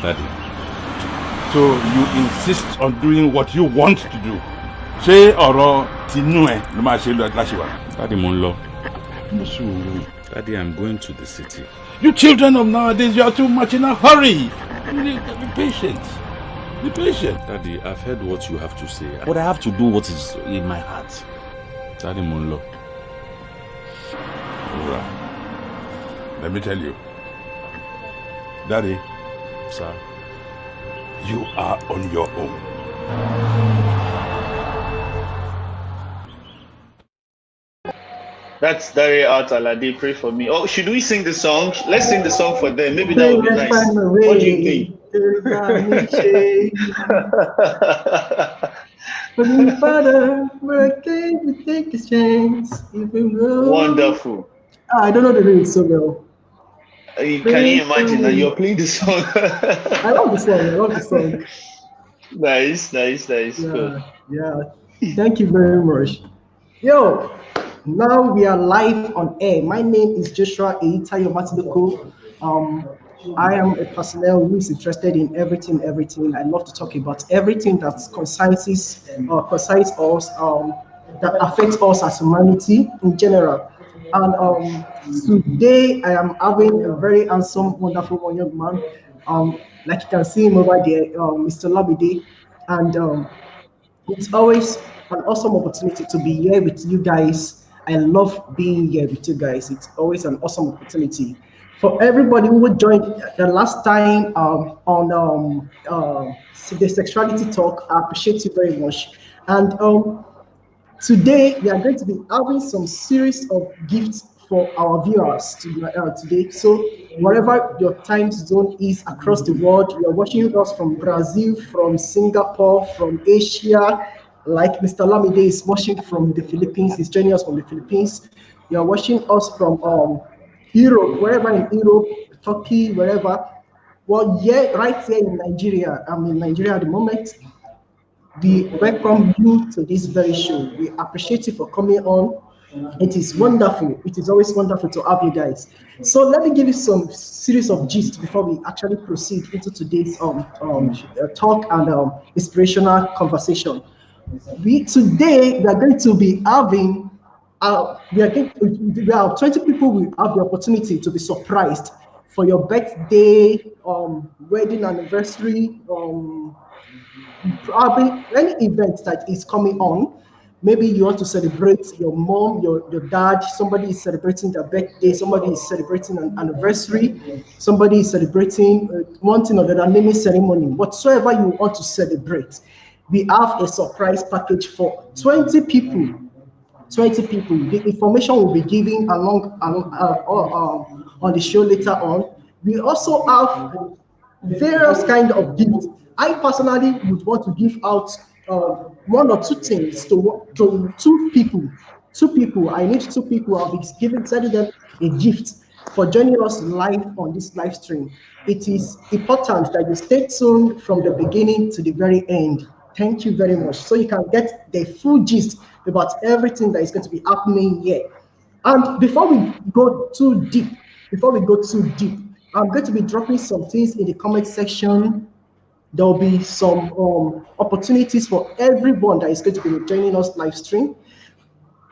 Daddy, so you insist on doing what you want to do. Say ọ̀rọ̀ tinú ẹ ló máa ṣe láṣìwà. Daddy, mo ń lọ. Daddy, I'm going to the city. You children of nowadays, you are too much in a hurry. You need to be patient. Be patient. Daddy, I've heard what you have to say, but I have to do what is in my heart. Daddy, mo ń lọ. Let me tell you, Daddy, Sir, you are on your own. That's Dari Altalade. Pray for me. Oh, should we sing the song? Let's sing the song for them. Maybe that would be nice. What do you think? Father, where can we take a chance? Wonderful. I don't know the lyrics so well. Can you imagine that you're playing the song? I love the song. Nice. Yeah, Good. yeah. Thank you very much. Yo, now we are live on air. My name is Joshua Eitayo Matiluko. I am a personnel who is interested in everything. I love to talk about everything that concerns us, that affects us as humanity in general. And today I am having a very handsome, wonderful young man. Like you can see him over there, Mr. Olamide, and it's always an awesome opportunity to be here with you guys. I love being here with you guys. It's always an awesome opportunity. For everybody who joined the last time on the sexuality talk, I appreciate you very much. And today we are going to be having some series of gifts for our viewers today. So wherever your time zone is across the world, you are watching us from Brazil, from Singapore, from Asia, like Mr. Olamide is watching from the Philippines, he's joining us from the Philippines. You are watching us from Europe, wherever in Europe, Turkey, wherever. Well, yeah, right here in Nigeria. I'm in Nigeria at the moment. We welcome you to this very show. We appreciate you for coming on. It is wonderful. It is always wonderful to have you guys. So let me give you some series of gist before we actually proceed into today's talk and inspirational conversation. Today we are going to be having we are 20 people will have the opportunity to be surprised for your birthday, wedding anniversary, probably any event that is coming on. Maybe you want to celebrate your mom, your dad, somebody is celebrating their birthday, somebody is celebrating an anniversary, somebody is celebrating one thing or the other, naming ceremony, whatsoever you want to celebrate. We have a surprise package for 20 people. 20 people. The information will be given along on the show later on. We also have various kind of gifts. I personally would want to give out one or two things to two people. I need two people. I'll be sending them a gift for joining us live on this live stream. It is important that you stay tuned from the beginning to the very end. Thank you very much. So you can get the full gist about everything that is going to be happening here. And before we go too deep, I'm going to be dropping some things in the comment section. There will be some opportunities for everyone that is going to be joining us live stream.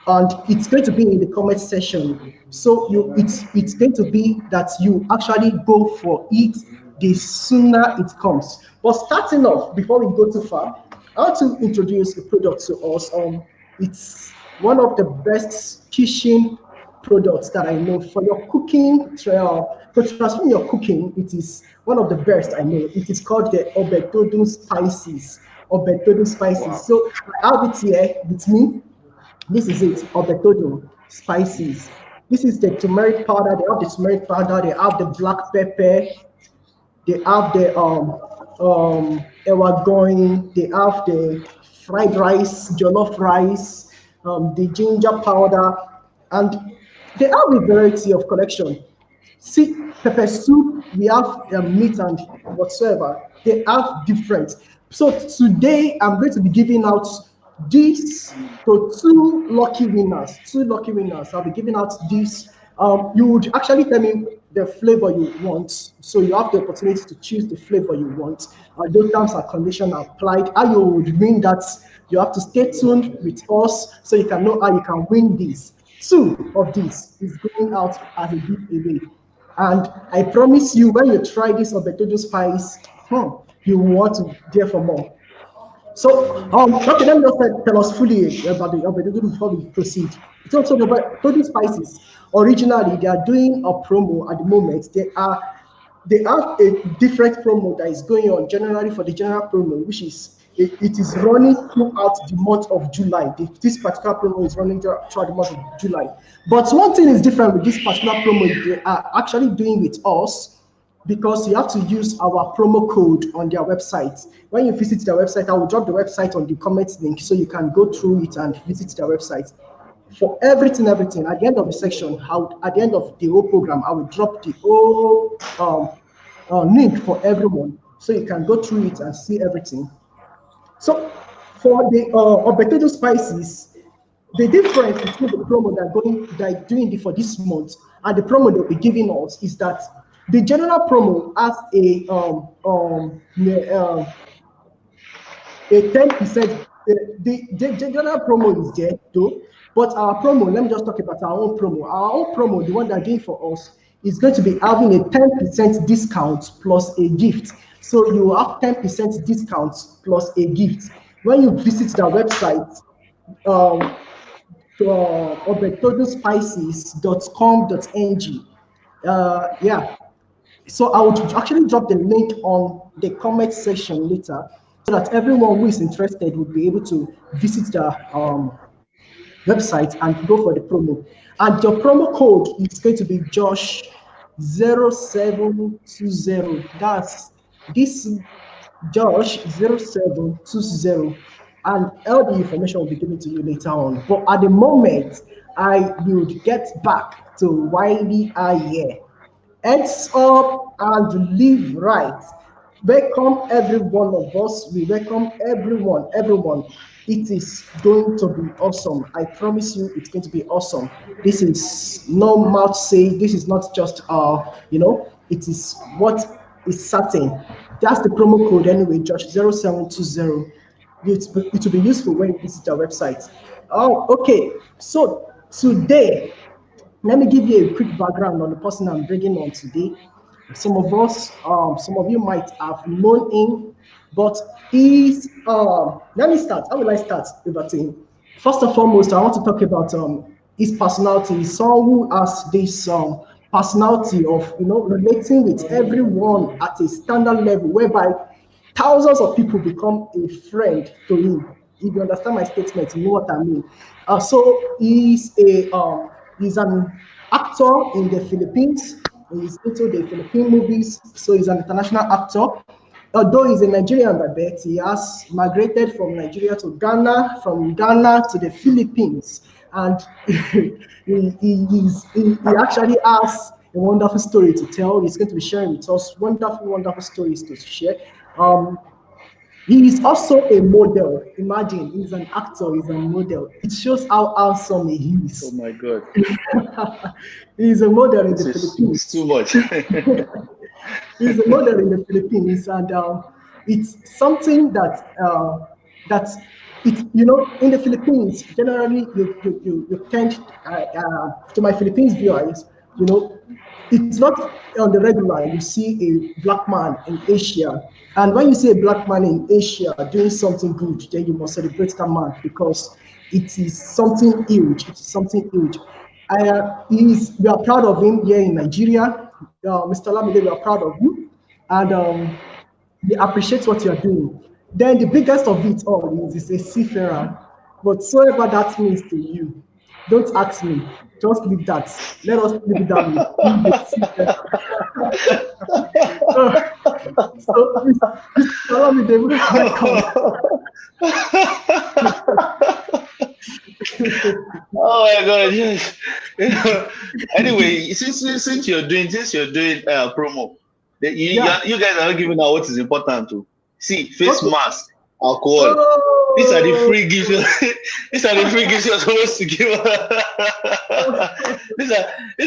And it's going to be in the comment section. So it's going to be that you actually go for it the sooner it comes. But starting off, before we go too far, I want to introduce the product to us. It's one of the best kitchen products that I know for your cooking. To transform your cooking, it is one of the best I know. It is called the OBETODUN Spices. OBETODUN Spices. Wow. So I have it here with me. This is it, OBETODUN Spices. This is the turmeric powder. They have the turmeric powder. They have the black pepper. They have the ewa going. They have the fried rice, jollof rice, the ginger powder, and they have a variety of collection. See, pepper soup, we have meat and whatsoever. They have different. So today I'm going to be giving out this to two lucky winners. I'll be giving out this. You would actually tell me the flavor you want. So you have the opportunity to choose the flavor you want. Those terms and conditions are applied. How you would win that, you have to stay tuned with us so you can know how you can win this. 2 of these is going out as a giveaway. And I promise you, when you try this Obetodu spice, you will want to hear for more. So, okay, let me just tell us fully about the Obedodo before we proceed. So the Obedodo spices, originally, they are doing a promo at the moment. They have a different promo that is going on generally for the general promo, which is, it is running throughout the month of July. This particular promo is running throughout the month of July. But one thing is different with this particular promo, they are actually doing with us, because you have to use our promo code on their website. When you visit their website, I will drop the website on the comments link so you can go through it and visit their website. For everything, at the end of the section, at the end of the whole program, I will drop the whole link for everyone so you can go through it and see everything. So for the Obetodu spices, the difference between the promo they're doing for this month and the promo they'll be giving us is that the general promo has a 10%. The general promo is there too, but our promo, let me just talk about our own promo. Our own promo, the one they're doing for us, is going to be having a 10% discount plus a gift. So you have 10% discount plus a gift when you visit their website, obetoduspices.com.ng. Yeah. So I would actually drop the link on the comment section later so that everyone who is interested would be able to visit the website and go for the promo. And your promo code is going to be Josh0720. That's this Josh0720. And all the information will be given to you later on. But at the moment, I will get back to Wiley Aye. Heads up and live right. Welcome every one of us. We welcome everyone. It is going to be awesome. I promise you, it's going to be awesome. This is no mouth say. This is not just it is what is certain. That's the promo code anyway, Josh0720. It will be useful when you visit our website. Oh, okay. So today, let me give you a quick background on the person I'm bringing on today. Some of you might have known him, but he's, let me start. How will I start about him? First and foremost, I want to talk about his personality. He's someone who has this personality of, relating with everyone at a standard level, whereby thousands of people become a friend to him. If you understand my statement, you know what I mean. So he's an actor in the Philippines. He's into the Philippine movies, so he's an international actor. Although he's a Nigerian by birth, he has migrated from Nigeria to Ghana, from Ghana to the Philippines, and he actually has a wonderful story to tell. He's going to be sharing with us wonderful stories to share. He is also a model. Imagine, he's an actor, he's a model. It shows how handsome he is. Oh my God. He's a model in the Philippines. It's too much. He's a model in the Philippines, and it's something that in the Philippines, generally you tend to my Philippines viewers, it's not on the regular. You see a black man in Asia, and when you see a black man in Asia doing something good, then you must celebrate that man because it is something huge. It is something huge. We are proud of him here in Nigeria. Mr. Olamide, we are proud of you, and we appreciate what you are doing. Then the biggest of it all is a seafarer, whatsoever that means to you. Don't ask me. Just leave that. Let us leave it down. So, Mr. Olamide, Oh my God! Yes. Anyway, since you're doing promo, you guys are not giving out what is important to see face mask, alcohol. These are the free gifts. These are the free gifts you're supposed to give. these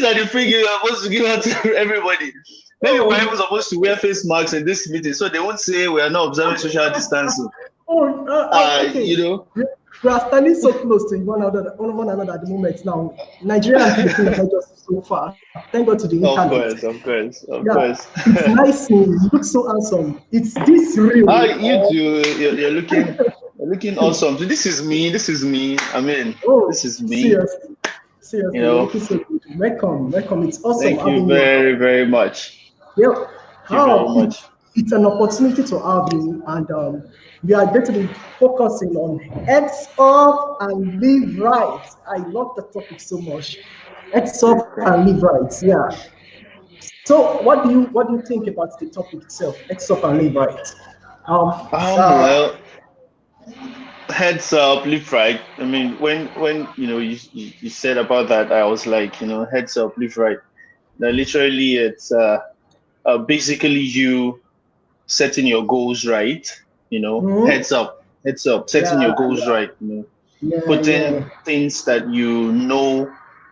are the free gifts you're supposed to give out to everybody. Maybe we're even supposed to wear face masks in this meeting, so they won't say we are not observing social distancing. Okay. You know, we are standing so close to one another at the moment now. Nigeria and Philippines are just so far. Thank God to the internet. Of course. It's nice. You look so handsome. It's this real. You do. You're looking awesome. This is me. I mean, this is me. Seriously. You know, welcome. It's awesome. Thank you very, very much. Yeah. Thank you very much. It's an opportunity to have you, and we are going to be focusing on heads up and live right. I love the topic so much. Heads up and live right. Yeah. So, what do you think about the topic itself? Heads up and live right. Well, heads up, live right. I mean, when you said about that, I was like, heads up, live right. Now, literally, it's basically you setting your goals right. Heads up, setting your goals right. Putting things that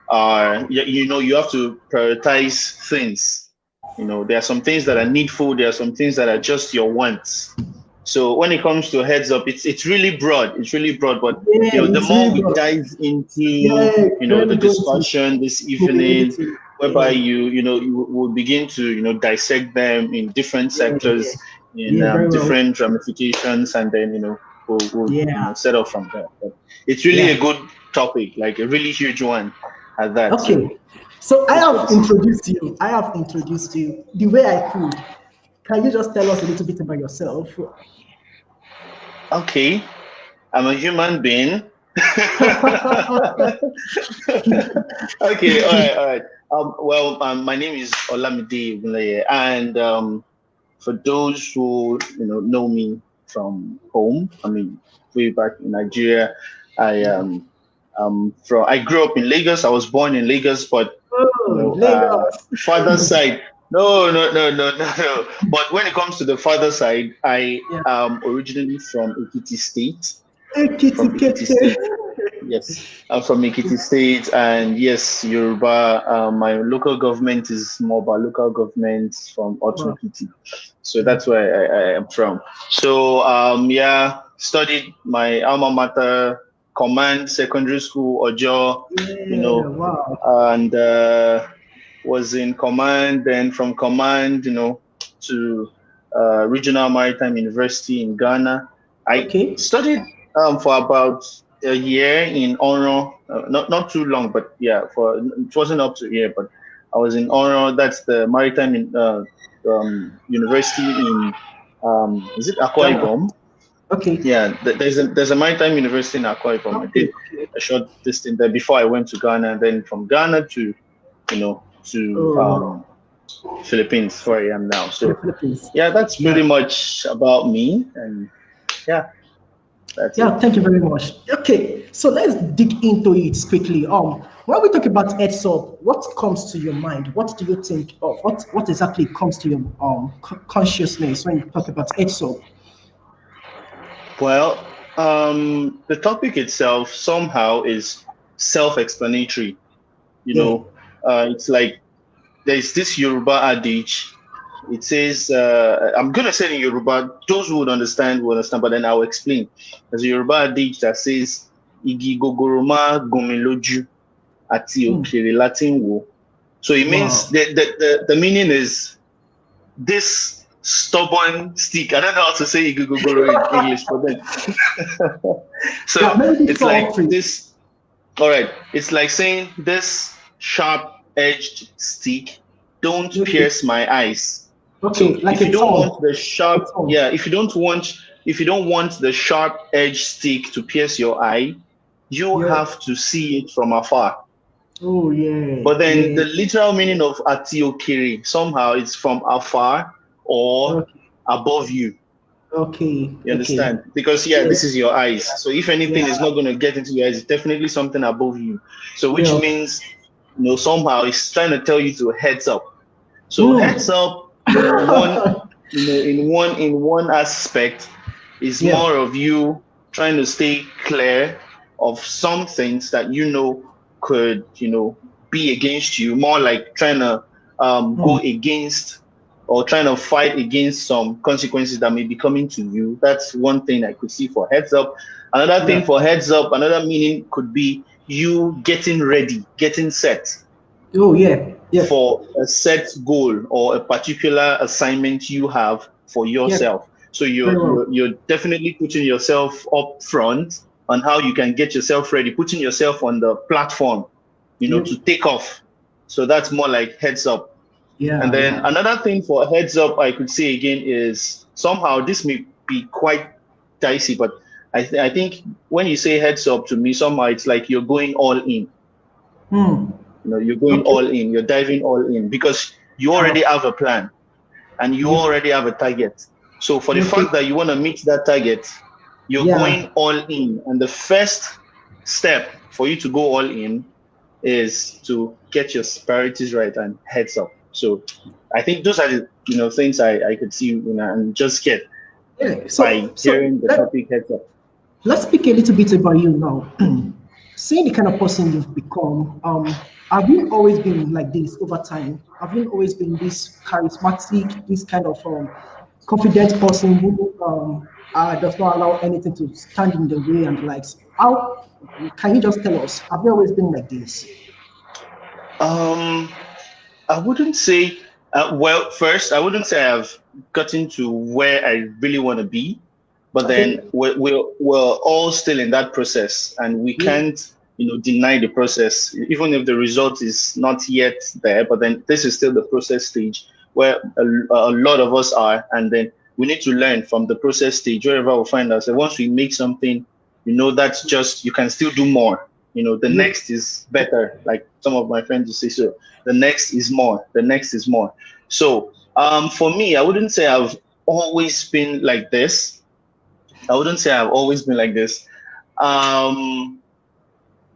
are you have to prioritize things. There are some things that are needful. There are some things that are just your wants. So when it comes to heads up, it's really broad. But the more we dive into the discussion this evening, whereby you will begin to dissect them in different sectors, in different ramifications, and then we'll set off from there. But it's really a good topic, like a really huge one at that. Okay. So I have introduced you the way I could. Can you just tell us a little bit about yourself? Okay, I'm a human being. Okay, all right. My name is Olamide, and for those who know me from home, I mean, way back in Nigeria, I grew up in Lagos. I was born in Lagos, but father's side. No. But when it comes to the father side, I am originally from Ekiti State. Yes, I'm from Ekiti State, and yes, Yoruba. My local government is Moba local government from Otu Ekiti, so that's where I am from. So studied my alma mater, Command Secondary School, Ojo, and was in Command. Then from Command, to Regional Maritime University in Ghana. I studied for about a year in Oro, not too long, but it wasn't up to a year, but I was in Oro. That's the Maritime University in is it Akwa Ibom? Okay. Yeah, there's a maritime university in Akwa Ibom. I did a short distance there before I went to Ghana, and then from Ghana to Philippines, where I am now. So that's pretty much about me, and that's it. Thank you very much. Okay, so let's dig into it quickly. When we talk about heads up, what comes to your mind? What do you think of? What exactly comes to your consciousness when you talk about heads up? Well, the topic itself somehow is self-explanatory. It's like there's this Yoruba adage. It says, I'm going to say it in Yoruba. Those who would understand will understand, but then I'll explain. There's a Yoruba adage that says, Igi gogoroma gomiloju ati okere Latin wo. So it means the meaning is this stubborn stick. I don't know how to say igogoro in English, but then so it's like this. All right, it's like saying this sharp-edged stick don't pierce my eyes. Okay, so if you don't want the sharp, if you don't want the sharp-edged stick to pierce your eye, you have to see it from afar. Oh yeah. But then the literal meaning of atiokiri somehow it's from afar or above you. Okay. You understand? Because this is your eyes. So if anything is not going to get into your eyes, it's definitely something above you. So which means somehow it's trying to tell you to heads up. So heads up in one aspect is more of you trying to stay clear of some things that could be against you, more like trying to go against or trying to fight against some consequences that may be coming to you. That's one thing I could see for heads up. Another thing for heads up, another meaning could be you getting ready, getting set. Oh yeah, yeah. For a set goal or a particular assignment you have for yourself. So you're definitely putting yourself up front on how you can get yourself ready, putting yourself on the platform, to take off. So that's more like heads up. Yeah. And then another thing for heads up, I could say again, is somehow this may be quite dicey, but I think when you say heads up, to me, somehow it's like you're going all in. You're going all in, you're diving all in, because you already have a plan and you already have a target. So for the fact that you want to meet that target, you're going all in. And the first step for you to go all in is to get your priorities right and heads up. So I think those are the things I could see and just get by hearing the topic heads up. Let's speak a little bit about you now. Seeing the kind of person you've become, have you always been like this over time? Have you always been this charismatic, this kind of confident person who does not allow anything to stand in the way and likes? How can you just tell us? Have you always been like this? I wouldn't say. Well, first, I wouldn't say I've gotten to where I really want to be, but then we're all still in that process, and we can't deny the process, even if the result is not yet there. But then this is still the process stage where a lot of us are, and then we need to learn from the process stage wherever we find ourselves. Once we make something, that's just, you can still do more. The next is better. Like some of my friends will say, so the next is more. The next is more. So for me, I wouldn't say I've always been like this.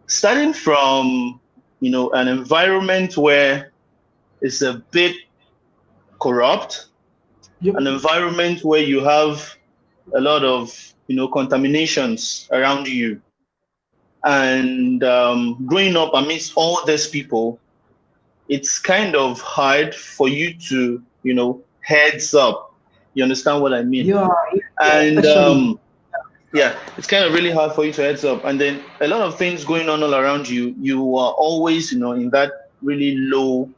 Starting from, an environment where it's a bit corrupt, an environment where you have a lot of, contaminations around you. And growing up amidst all these people, it's kind of hard for you to, heads up. You understand what I mean? And it's kind of really hard for you to heads up. And then a lot of things going on all around you. You are always, in that really low,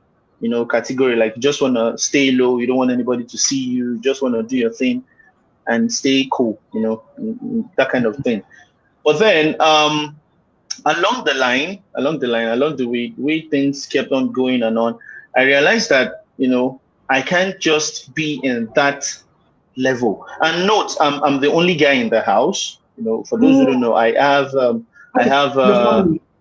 category. Like you just want to stay low. You don't want anybody to see you. You just want to do your thing and stay cool, that kind of thing. But then along the way things kept on going and on, I realized that, I can't just be in that level. And note, I'm the only guy in the house. For those who don't know, I have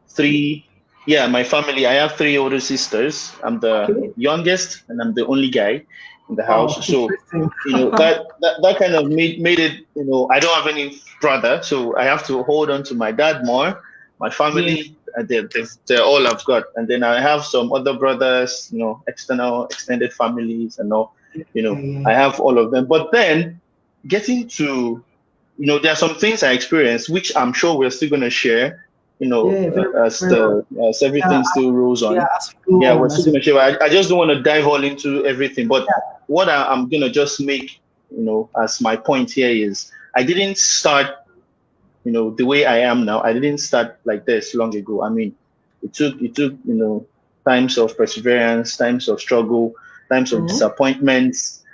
three. Yeah, my family. I have 3 older sisters. I'm the youngest, and I'm the only guy in the house. So that kind of made it. I don't have any brother, so I have to hold on to my dad more. My family, they're all I've got, and then I have some other brothers, extended families, and all. I have all of them. But then getting to, there are some things I experienced, which I'm sure we're still going to share, as everything still rolls on. We're still going to share. I just don't want to dive all into everything. But what I'm going to just make, as my point here is, I didn't start, the way I am now. I didn't start like this long ago. I mean, it took, times of perseverance, times of struggle, times of disappointments,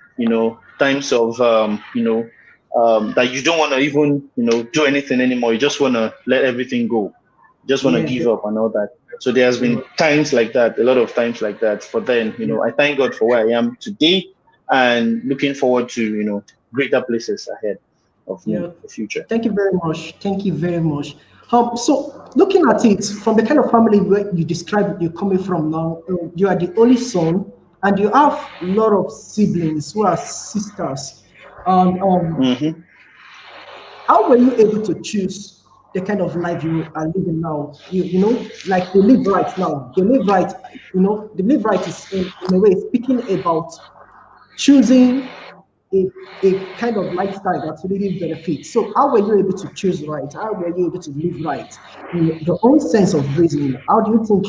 times of, that you don't want to even, do anything anymore. You just want to let everything go. You just want to give up and all that. So there's been times like that, a lot of times like that. But then, I thank God for where I am today and looking forward to, greater places ahead of the future. Thank you very much. Thank you very much. So looking at it from the kind of family where you described you're coming from now, you are the only son, and you have a lot of siblings who are sisters. How were you able to choose the kind of life you are living now? Like they live right now. They live right. They live right is in a way speaking about choosing a kind of lifestyle that really benefits. So how were you able to choose right? How were you able to live right? In your own sense of reasoning, how do you think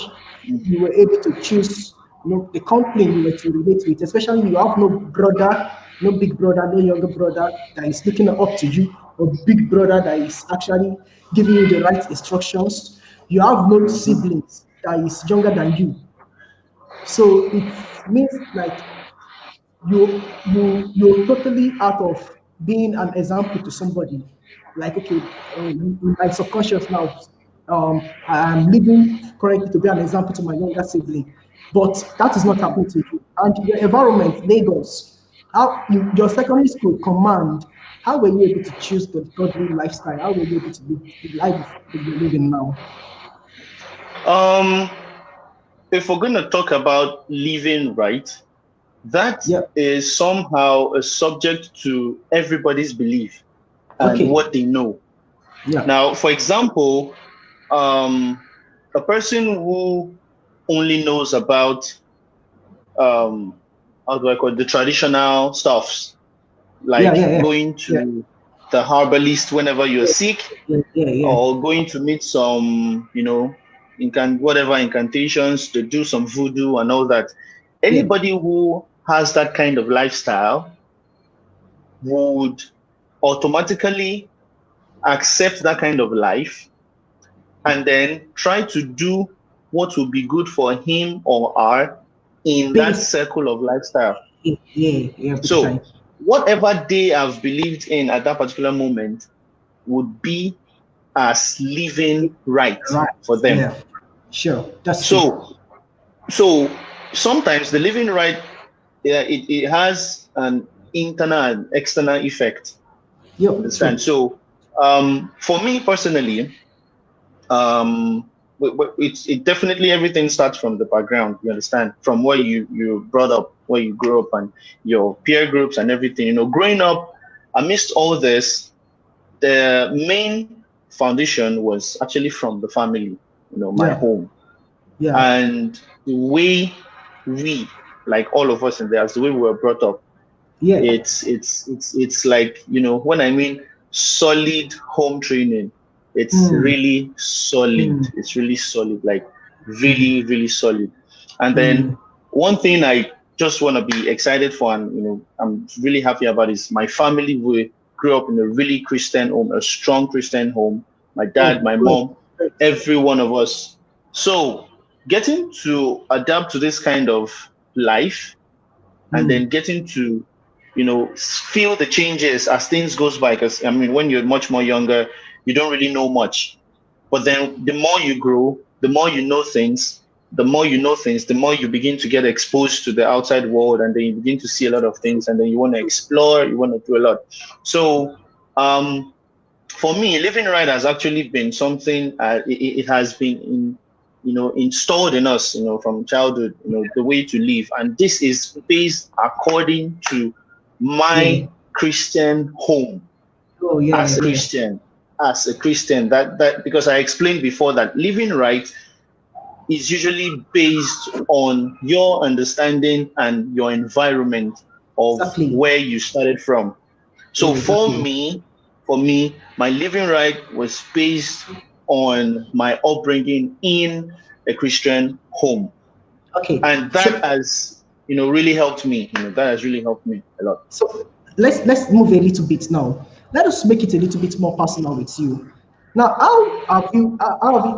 you were able to choose, the company you were to relate with? Especially you have no brother, no big brother, no younger brother that is looking up to you, or big brother that is actually giving you the right instructions. You have no siblings that is younger than you. So it means like you're totally out of being an example to somebody. Like, okay, in my subconscious now, I'm living currently to be an example to my younger sibling, but that is not happening to you. And your environment, Lagos, your secondary school command, how were you able to choose the godly lifestyle? How were you able to live the life that you're living now? Um, if we're going to talk about living right, that Yeah. is somehow a subject to everybody's belief and Okay. what they know. Yeah. Now, for example, a person who only knows about um, how do I call it, the traditional stuffs, Yeah. like Yeah. Yeah. going Yeah. to the herbalist whenever you're sick, Yeah. Yeah. Yeah. or going to meet some, whatever incantations to do some voodoo and all that. Yeah. Anybody who has that kind of lifestyle would automatically accept that kind of life and then try to do what will be good for him or her in that Based. circle of lifestyle. Yeah. Yeah. Yeah. Big time. So whatever they have believed in at that particular moment would be as living right Right. for them. Yeah. Sure. That's true. So sometimes the living right, yeah, it has an internal and external effect. Yep. Understand? True. So for me personally, it definitely, everything starts from the background. You understand, from where you brought up, where you grew up, and your peer groups and everything. Growing up amidst all this, the main foundation was actually from the family. My Yeah. home, Yeah. and the way we, like all of us in there, as the way we were brought up. Yeah. It's like, when I mean solid home training, it's Mm. really solid. Mm. It's really solid, like Mm. really, really solid. And then Mm. one thing I just want to be excited for, and I'm really happy about, is my family. We grew up in a really Christian home, a strong Christian home. My dad, Oh, my good. mom, Great. every one of us. So getting to adapt to this kind of life, and Mm. then getting to feel the changes as things goes by, because I mean, when you're much more younger, you don't really know much, but then the more you grow, the more you know things, the more you begin to get exposed to the outside world, and then you begin to see a lot of things, and then you want to explore, you want to do a lot. So for me, living right has actually been something, it has been installed in us, from childhood, the way to live. And this is based according to Yeah. my Christian home. Oh, yeah. as a Yeah. Christian, as a Christian, that because I explained before that living right is usually based on your understanding and your environment of Exactly. where you started from. So Yeah. Exactly. for me, my living right was based on my upbringing in a Christian home, Okay. and that So, has really helped me. That has really helped me a lot. so let's move a little bit now. Let us make it a little bit more personal with you. Now, how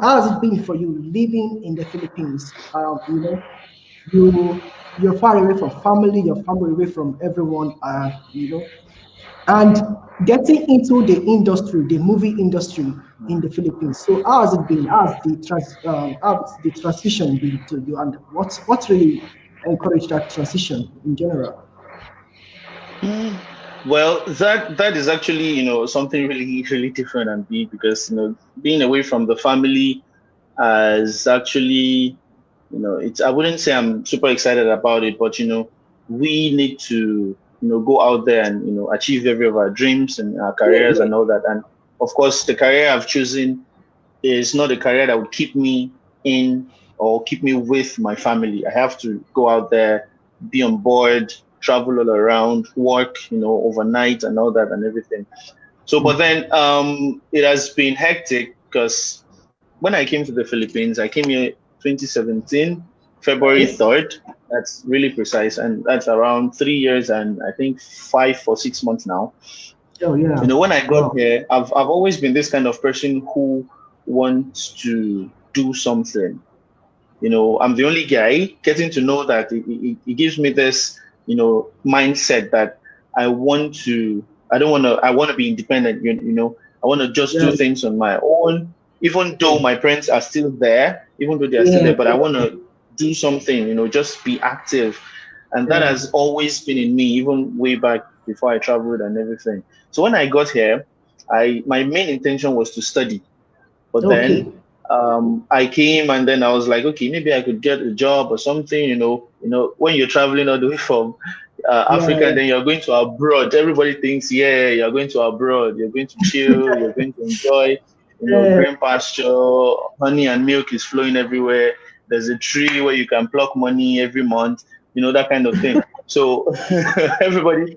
has it been for you living in the Philippines? You're far away from family, you're far away from everyone, and getting into the industry, the movie industry in the Philippines. So how has it been? How's the transition been to you, and what really encouraged that transition in general? Well, that is actually something really, really different and big, because being away from the family has actually, it's, I wouldn't say I'm super excited about it, but we need to go out there and achieve every of our dreams and our Yeah, careers yeah, and all that. And of course, the career I've chosen is not a career that would keep me in or keep me with my family. I have to go out there, be on board, travel all around, work, overnight and all that and everything. So, but then it has been hectic because when I came to the Philippines, I came here 2017, February 3rd. That's really precise. And that's around 3 years and I think 5 or 6 months now. Oh, yeah. When I got here, I've always been this kind of person who wants to do something. I'm the only guy. Getting to know that it gives me this, mindset that I want to. I don't want to. I want to be independent. I want to just do things on my own, even though my parents are still there, even though they are still there. But I want to do something. Just be active, and that has always been in me, even way back before I traveled and everything. So when I got here, my main intention was to study, but then I came and then I was like, okay, maybe I could get a job or something. When you're traveling all the way from Africa, and then you're going to abroad, everybody thinks, yeah, you're going to abroad, you're going to chill, you're going to enjoy, green pasture, honey and milk is flowing everywhere. There's a tree where you can pluck money every month, that kind of thing. So everybody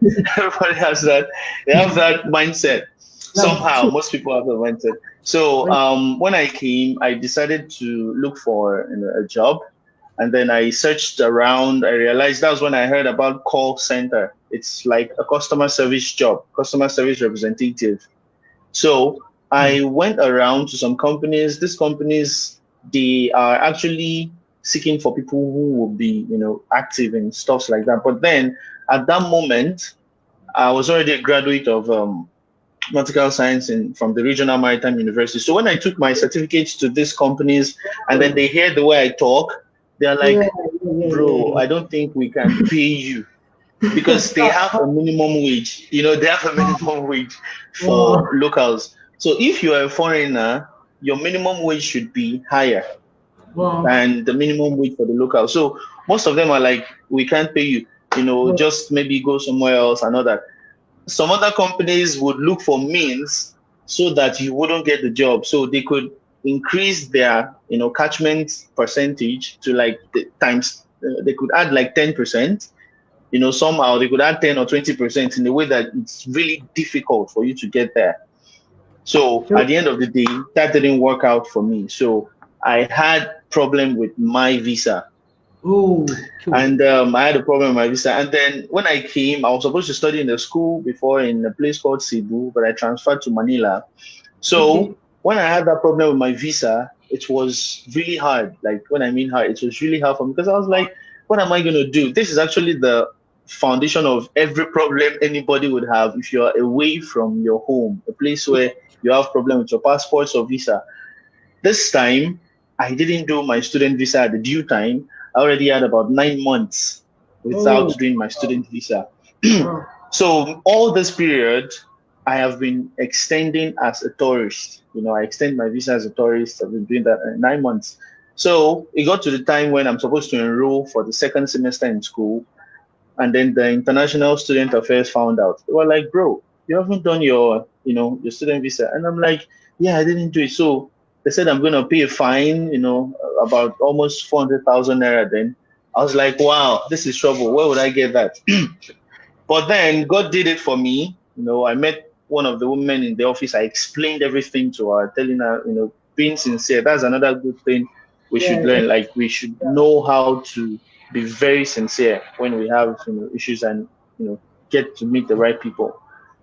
has that. They have that mindset. Somehow, most people have that mindset. So when I came, I decided to look for a job. And then I searched around. I realized that was when I heard about call center. It's like a customer service job, customer service representative. So I went around to some companies. These companies, they are actually seeking for people who will be, active in stuff like that. But then at that moment, I was already a graduate of nautical science from the Regional Maritime University. So when I took my certificates to these companies and then they hear the way I talk, they're like, bro, I don't think we can pay you because they have a minimum wage. They have a minimum wage for locals. So if you're a foreigner, your minimum wage should be higher than the minimum wage for the locals. So most of them are like, we can't pay you, just maybe go somewhere else and all that. Some other companies would look for means so that you wouldn't get the job. So they could increase their, catchment percentage to like times, they could add like 10%, somehow they could add 10 or 20% in a way that it's really difficult for you to get there. So at the end of the day, that didn't work out for me. So I had problem with my visa. And I had a problem with my visa. And then when I came, I was supposed to study in the school before in a place called Cebu, but I transferred to Manila. So when I had that problem with my visa, it was really hard. Like when I mean hard, it was really hard for me because I was like, what am I going to do? This is actually the foundation of every problem anybody would have if you're away from your home, a place where you have problem with your passports or visa. This time, I didn't do my student visa at the due time. I already had about 9 months without doing my student visa. So all this period, I have been extending as a tourist. I extend my visa as a tourist. I've been doing that in 9 months. So it got to the time when I'm supposed to enroll for the second semester in school. And then the International Student Affairs found out. They were like, bro, you haven't done your student visa. And I'm like, yeah, I didn't do it. So they said I'm going to pay a fine, about almost 400,000 naira then. I was like, wow, this is trouble. Where would I get that? But then God did it for me. I met one of the women in the office. I explained everything to her, telling her, being sincere. That's another good thing we should learn. Like we should know how to be very sincere when we have issues and get to meet the right people.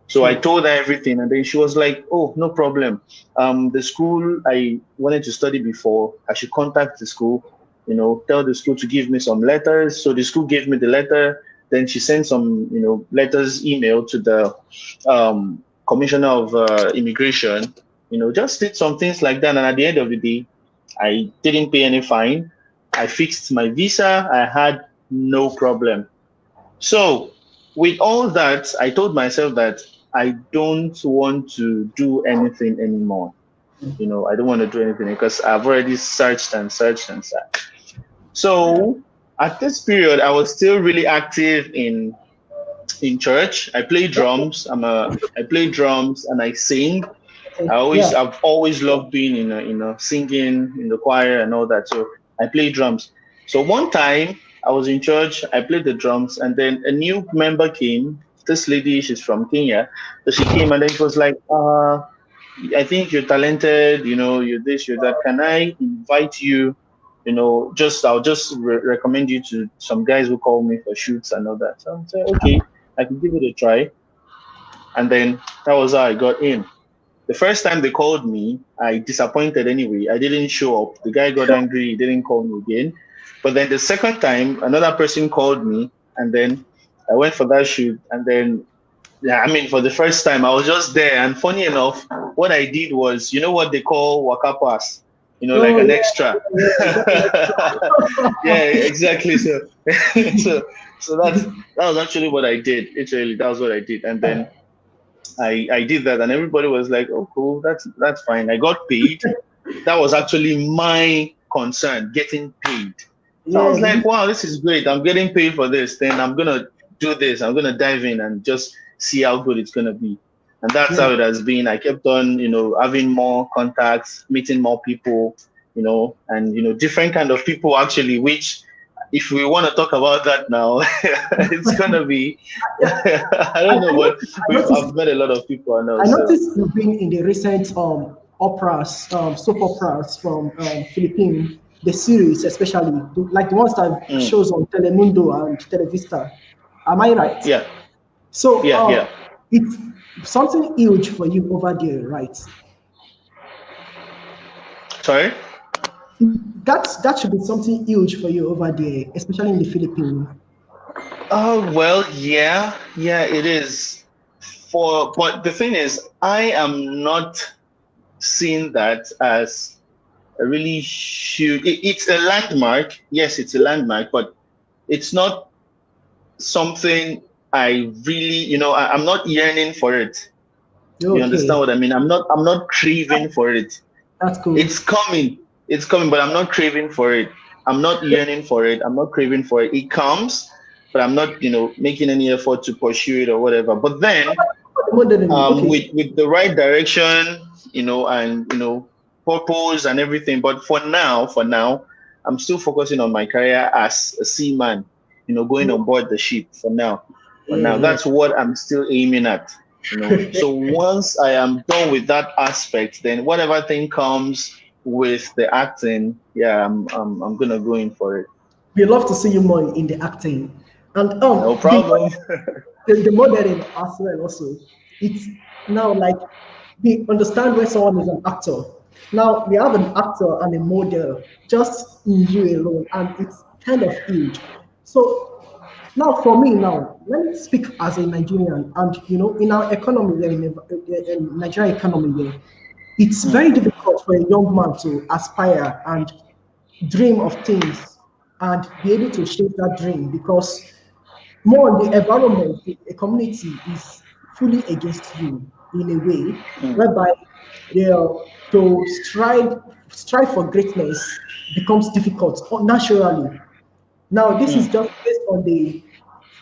So I told her everything, and then she was like, oh, no problem. The school I wanted to study before, I should contact the school, tell the school to give me some letters. So the school gave me the letter. Then she sent some, letters, email to the Commissioner of Immigration, just did some things like that. And at the end of the day, I didn't pay any fine. I fixed my visa. I had no problem. So with all that, I told myself that I don't want to do anything anymore. I don't want to do anything because I've already searched and searched and searched. So at this period, I was still really active in church. I play drums. I play drums and I sing. I've always loved being in singing in the choir and all that. So I play drums. So one time I was in church, I played the drums, and then a new member came. This lady, she's from Kenya. So she came and then she was like, I think you're talented, you're this, you're that. Can I invite you? I'll just recommend you to some guys who call me for shoots and all that. So I said, okay, I can give it a try. And then that was how I got in. The first time they called me, I disappointed anyway. I didn't show up. The guy got angry. He didn't call me again. But then the second time, another person called me, and then I went for that shoot. And then, yeah, I mean, for the first time, I was just there. And funny enough, what I did was, you know what they call waka pass, like an extra. Yeah, exactly. So, so that was actually what I did. Literally, that was what I did. And then I did that, and everybody was like, "Oh, cool, that's fine." I got paid. That was actually my concern, getting paid. So I was like, "Wow, this is great. I'm getting paid for this. Then I'm gonna do this. I'm gonna dive in and just see how good it's gonna be." And that's how it has been. I kept on, having more contacts, meeting more people, and different kind of people actually, which if we want to talk about that now, it's gonna be I don't know, but I've met a lot of people. I noticed you've been in the recent operas, soap operas from Philippines, the series especially, like the ones that shows on Telemundo and Televista. Am I right? Yeah. So yeah. It's something huge for you over there, right? Sorry? That should be something huge for you over there, especially in the Philippines. Oh, well, yeah, it is. But the thing is, I am not seeing that as a really huge. It's a landmark. Yes, it's a landmark, but it's not something I really, I'm not yearning for it. Okay. You understand what I mean? I'm not craving for it. That's cool. It's coming, but I'm not craving for it. I'm not yearning for it. I'm not craving for it. It comes, but I'm not, making any effort to pursue it or whatever. But then, with the right direction, and purpose and everything. But for now, I'm still focusing on my career as a seaman, going on board the ship for now. That's what I'm still aiming at. So once I am done with that aspect, then whatever thing comes with the acting, I'm gonna go in for it. We love to see you more in the acting, and no problem. The modeling as well. Also, it's now like we understand when someone is an actor. Now we have an actor and a model just in you alone, and it's kind of huge. So now, for me, let me speak as a Nigerian, and in our economy, in Nigerian economy, it's very difficult for a young man to aspire and dream of things and be able to shape that dream, because more on the environment, the community is fully against you in a way, whereby to strive for greatness becomes difficult naturally. Now, this is just based on the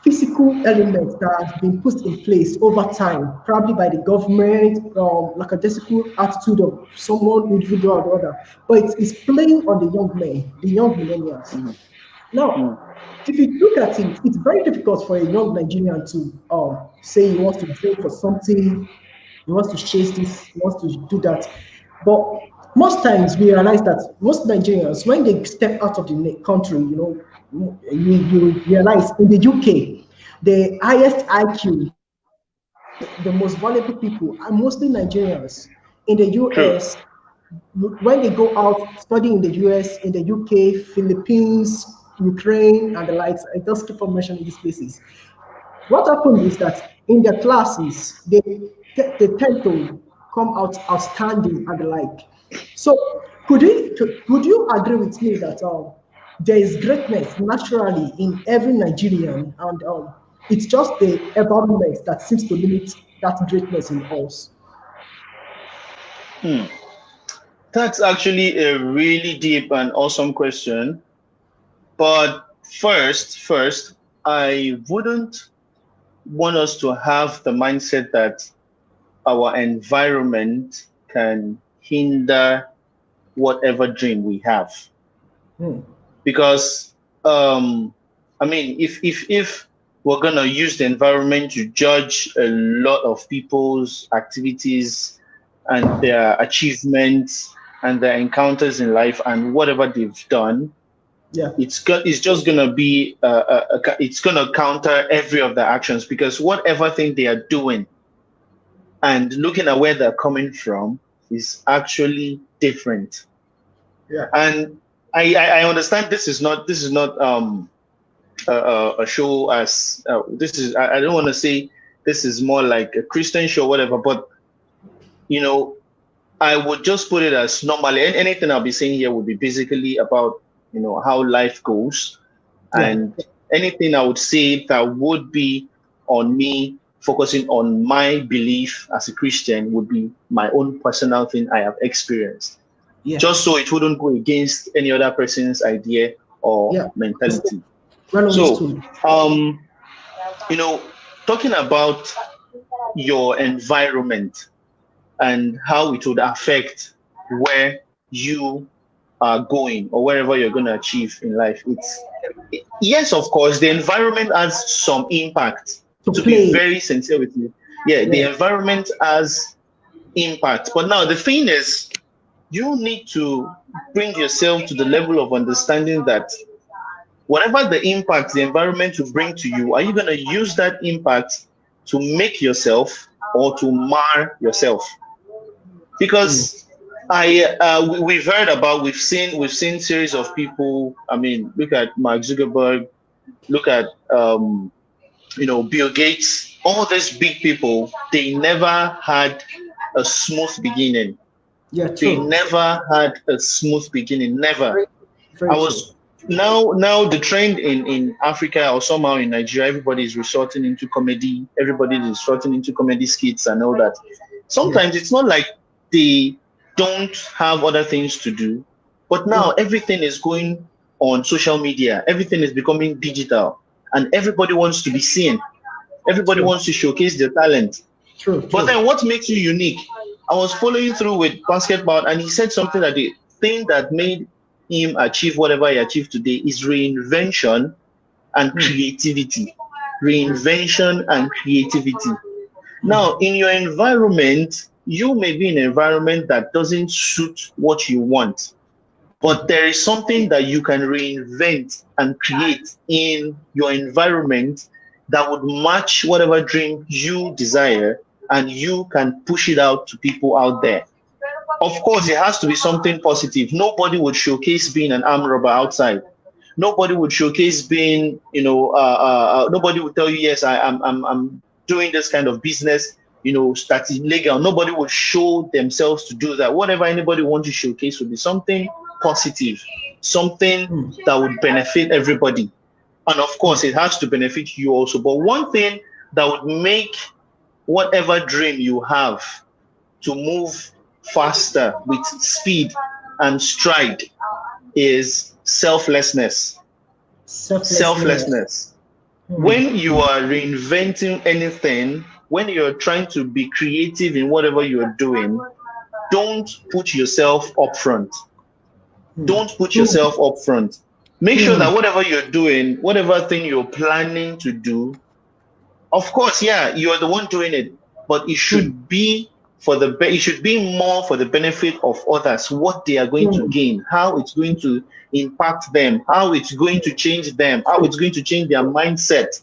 physical elements that have been put in place over time, probably by the government, lackadaisical attitude of someone individual or the other. But it's playing on the young men, the young millennials. Now, if you look at it, it's very difficult for a young Nigerian to say he wants to dream for something, he wants to chase this, he wants to do that. But most times we realize that most Nigerians, when they step out of the country, you realize in the UK, the highest IQ, the most valuable people are mostly Nigerians. In the US, when they go out studying in the US, in the UK, Philippines, Ukraine, and the likes, I just keep on mentioning these places. What happens is that in their classes, they tend to come out outstanding and the like. So could you agree with me that there is greatness naturally in every Nigerian, and it's just the environment that seems to limit that greatness in us? That's actually a really deep and awesome question. But first, I wouldn't want us to have the mindset that our environment can hinder whatever dream we have. Because I mean, if we're gonna use the environment to judge a lot of people's activities and their achievements and their encounters in life and whatever they've done, Yeah. it's just gonna be it's gonna counter every of their actions, because whatever thing they are doing and looking at where they're coming from is actually different. Yeah. And I understand this is not a show as this is, I don't want to say this is more like a Christian show, whatever, but you know, I would just put it as normally anything I'll be saying here would be basically about, you know, how life goes. Yeah. And anything I would say that would be on me focusing on my belief as a Christian would be my own personal thing I have experienced. Yeah. Just so it wouldn't go against any other person's idea or Yeah. mentality. Well So, understood. you know, talking about your environment and how it would affect where you are going or wherever you're going to achieve in life. Yes, of course, the environment has some impact. To be very sincere with you, yeah, the environment has impact. But now the thing is, you need to bring yourself to the level of understanding that whatever the impact the environment will bring to you, are you going to use that impact to make yourself or to mar yourself? Because we've heard about, we've seen series of people. I mean, look at Mark Zuckerberg, look at you know, Bill Gates, all these big people, they never had a smooth beginning. Yeah, they never had a smooth beginning. Never. I was now the trend in Africa or somehow in Nigeria, everybody is resorting into comedy. Everybody is resorting into comedy skits and all that. Sometimes it's not like they don't have other things to do, but now everything is going on social media. Everything is becoming digital, and everybody wants to be seen. Everybody wants to showcase their talent. But then what makes you unique? I was following through with basketball, and he said something that the thing that made him achieve whatever he achieved today is reinvention and creativity. Reinvention and creativity. Now, in your environment, you may be in an environment that doesn't suit what you want, but there is something that you can reinvent and create in your environment that would match whatever dream you desire, and you can push it out to people out there. Of course, it has to be something positive. Nobody would showcase being an armed robber outside. Nobody would showcase being, you know, nobody would tell you, yes, I'm doing this kind of business, you know, that's illegal. Nobody would show themselves to do that. Whatever anybody wants to showcase would be something positive, something that would benefit everybody. And of course, it has to benefit you also. But one thing that would make whatever dream you have to move faster with speed and stride is selflessness. Selflessness. When you are reinventing anything, when you're trying to be creative in whatever you're doing, don't put yourself up front. Don't put yourself up front. Make sure that whatever you're doing, whatever thing you're planning to do, of course, yeah, you're the one doing it, but it should be for the it should be more for the benefit of others, what they are going to gain, how it's going to impact them, how it's going to change them, how it's going to change their mindset.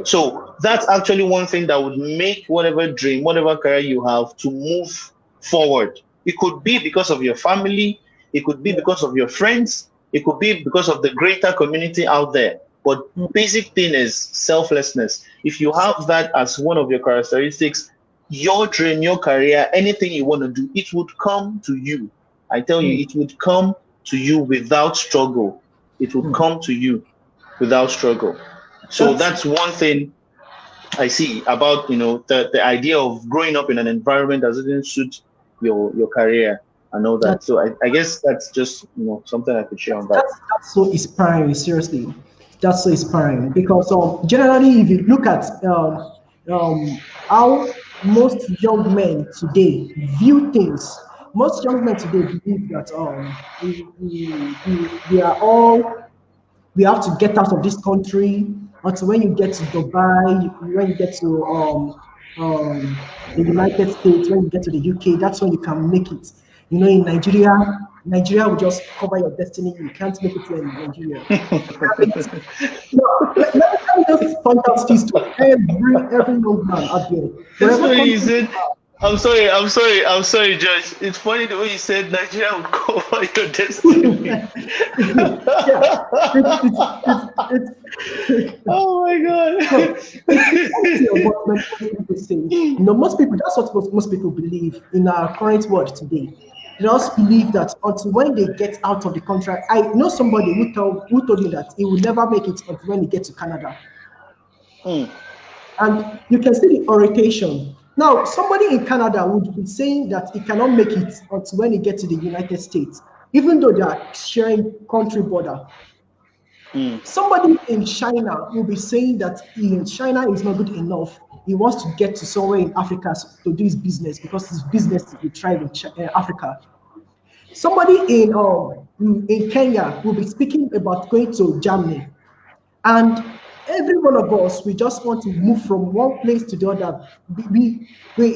So that's actually one thing that would make whatever dream, whatever career you have to move forward. It could be because of your family, it could be because of your friends, it could be because of the greater community out there. But basic thing is selflessness. If you have that as one of your characteristics, your dream, your career, anything you want to do, it would come to you. I tell you, it would come to you without struggle. It would come to you without struggle. So that's one thing I see about, you know, the idea of growing up in an environment that doesn't suit your career and all that. So I guess that's just, you know, something I could share on that. That's so inspiring, seriously. That's so inspiring because generally, if you look at how most young men today view things, most young men today believe that we we have to get out of this country. Until when you get to Dubai, when you get to the United States, when you get to the UK, that's when you can make it. In Nigeria will just cover your destiny. You can't make it in Nigeria. Let me just point out this to every young man out there. That's Wherever what you country said. I'm sorry, Judge. It's funny the way you said Nigeria will cover your destiny. yeah, it's Oh my God. so it's what most people say. Most people, that's what most people believe in our current world today. They just believe that until when they get out of the country. I know somebody who told me that he will never make it until when he gets to Canada. And you can see the orientation. Now, somebody in Canada would be saying that he cannot make it until when he gets to the United States, even though they are sharing country border. Somebody in China will be saying that China is not good enough. He wants to get to somewhere in Africa to do his business because his business will thrive in Africa. Somebody in Kenya will be speaking about going to Germany. And every one of us, we just want to move from one place to the other.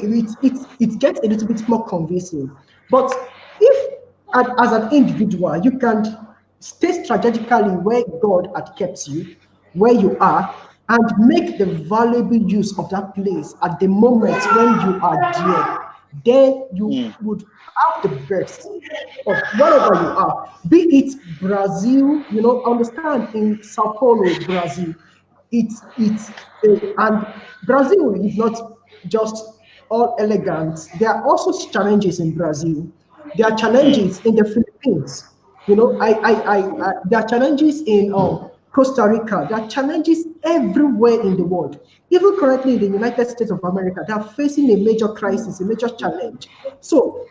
It gets a little bit more convincing. But if, as an individual, you can stay strategically where God had kept you, where you are, and make the valuable use of that place at the moment when you are there, then you would have the best of wherever you are, be it Brazil, understand in Sao Paulo, Brazil, and Brazil is not just all elegant. There are also challenges in Brazil. There are challenges in the Philippines. There are challenges in Costa Rica. There are challenges everywhere in the world. Even currently in the United States of America, they are facing a major crisis, a major challenge. So,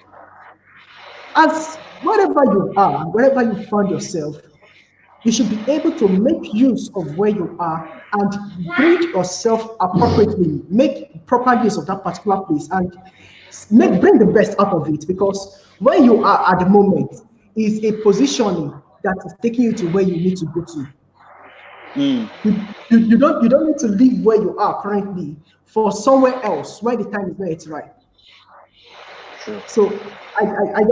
as wherever you find yourself, you should be able to make use of where you are and bring yourself appropriately, make proper use of that particular place, and bring the best out of it. Because where you are at the moment is a positioning that is taking you to where you need to go to. You don't need to leave where you are currently for somewhere else where the time is not yet right. So I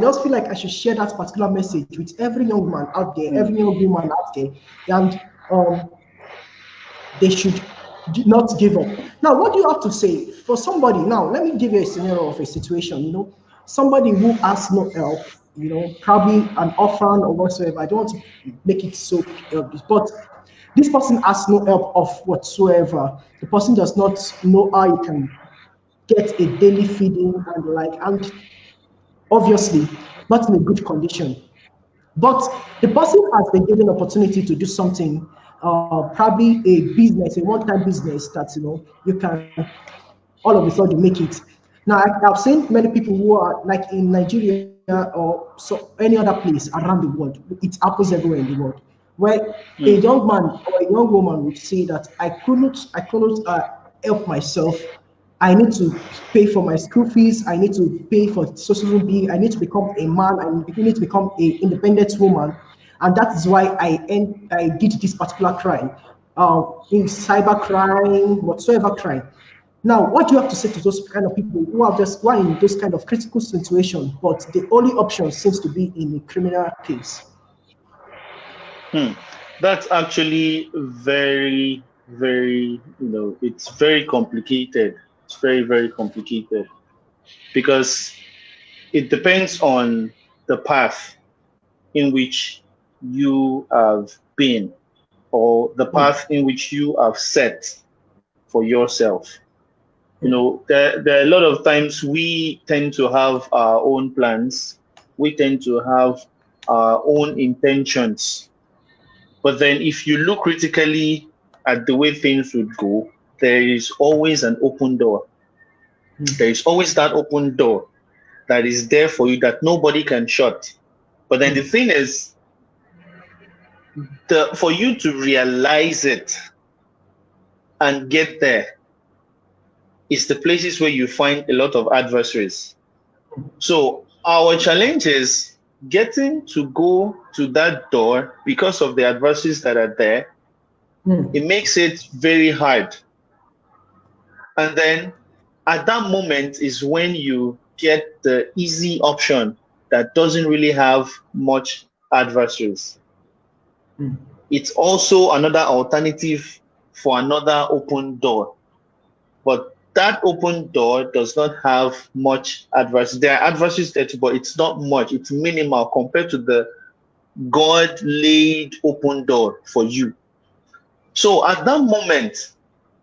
just feel like I should share that particular message with every young man out there, every young woman out there, and they should not give up. Now, what do you have to say for somebody? Now, let me give you a scenario of a situation. Somebody who has no help, probably an orphan or whatsoever. I don't want to make it so obvious, but this person has no help of whatsoever. The person does not know how he can get a daily feeding and obviously not in a good condition. But the person has been given opportunity to do something, probably a business, a one-time business that you can all of a sudden make it. Now I've seen many people who are like in Nigeria or any other place around the world. It happens everywhere in the world, where a young man or a young woman would say that I couldn't help myself. I need to pay for my school fees. I need to pay for social bill. I need to become a man. I need to become an independent woman, and that is why I did this particular crime, in cyber crime, whatsoever crime. Now, what do you have to say to those kind of people who are in those kind of critical situations, but the only option seems to be in a criminal case? That's actually very, very, it's very complicated. It's very, very complicated because it depends on the path in which you have been or the path in which you have set for yourself. There are a lot of times we tend to have our own plans. We tend to have our own intentions. But then if you look critically at the way things would go, there is always an open door. There is always that open door that is there for you that nobody can shut. But then the thing is, for you to realize it and get there is the places where you find a lot of adversaries. So our challenge is getting to go to that door because of the adversaries that are there, it makes it very hard. And then at that moment is when you get the easy option that doesn't really have much adversaries. It's also another alternative for another open door. But that open door does not have much adversaries. There are adversaries there too, but it's not much. It's minimal compared to the God laid open door for you. So at that moment,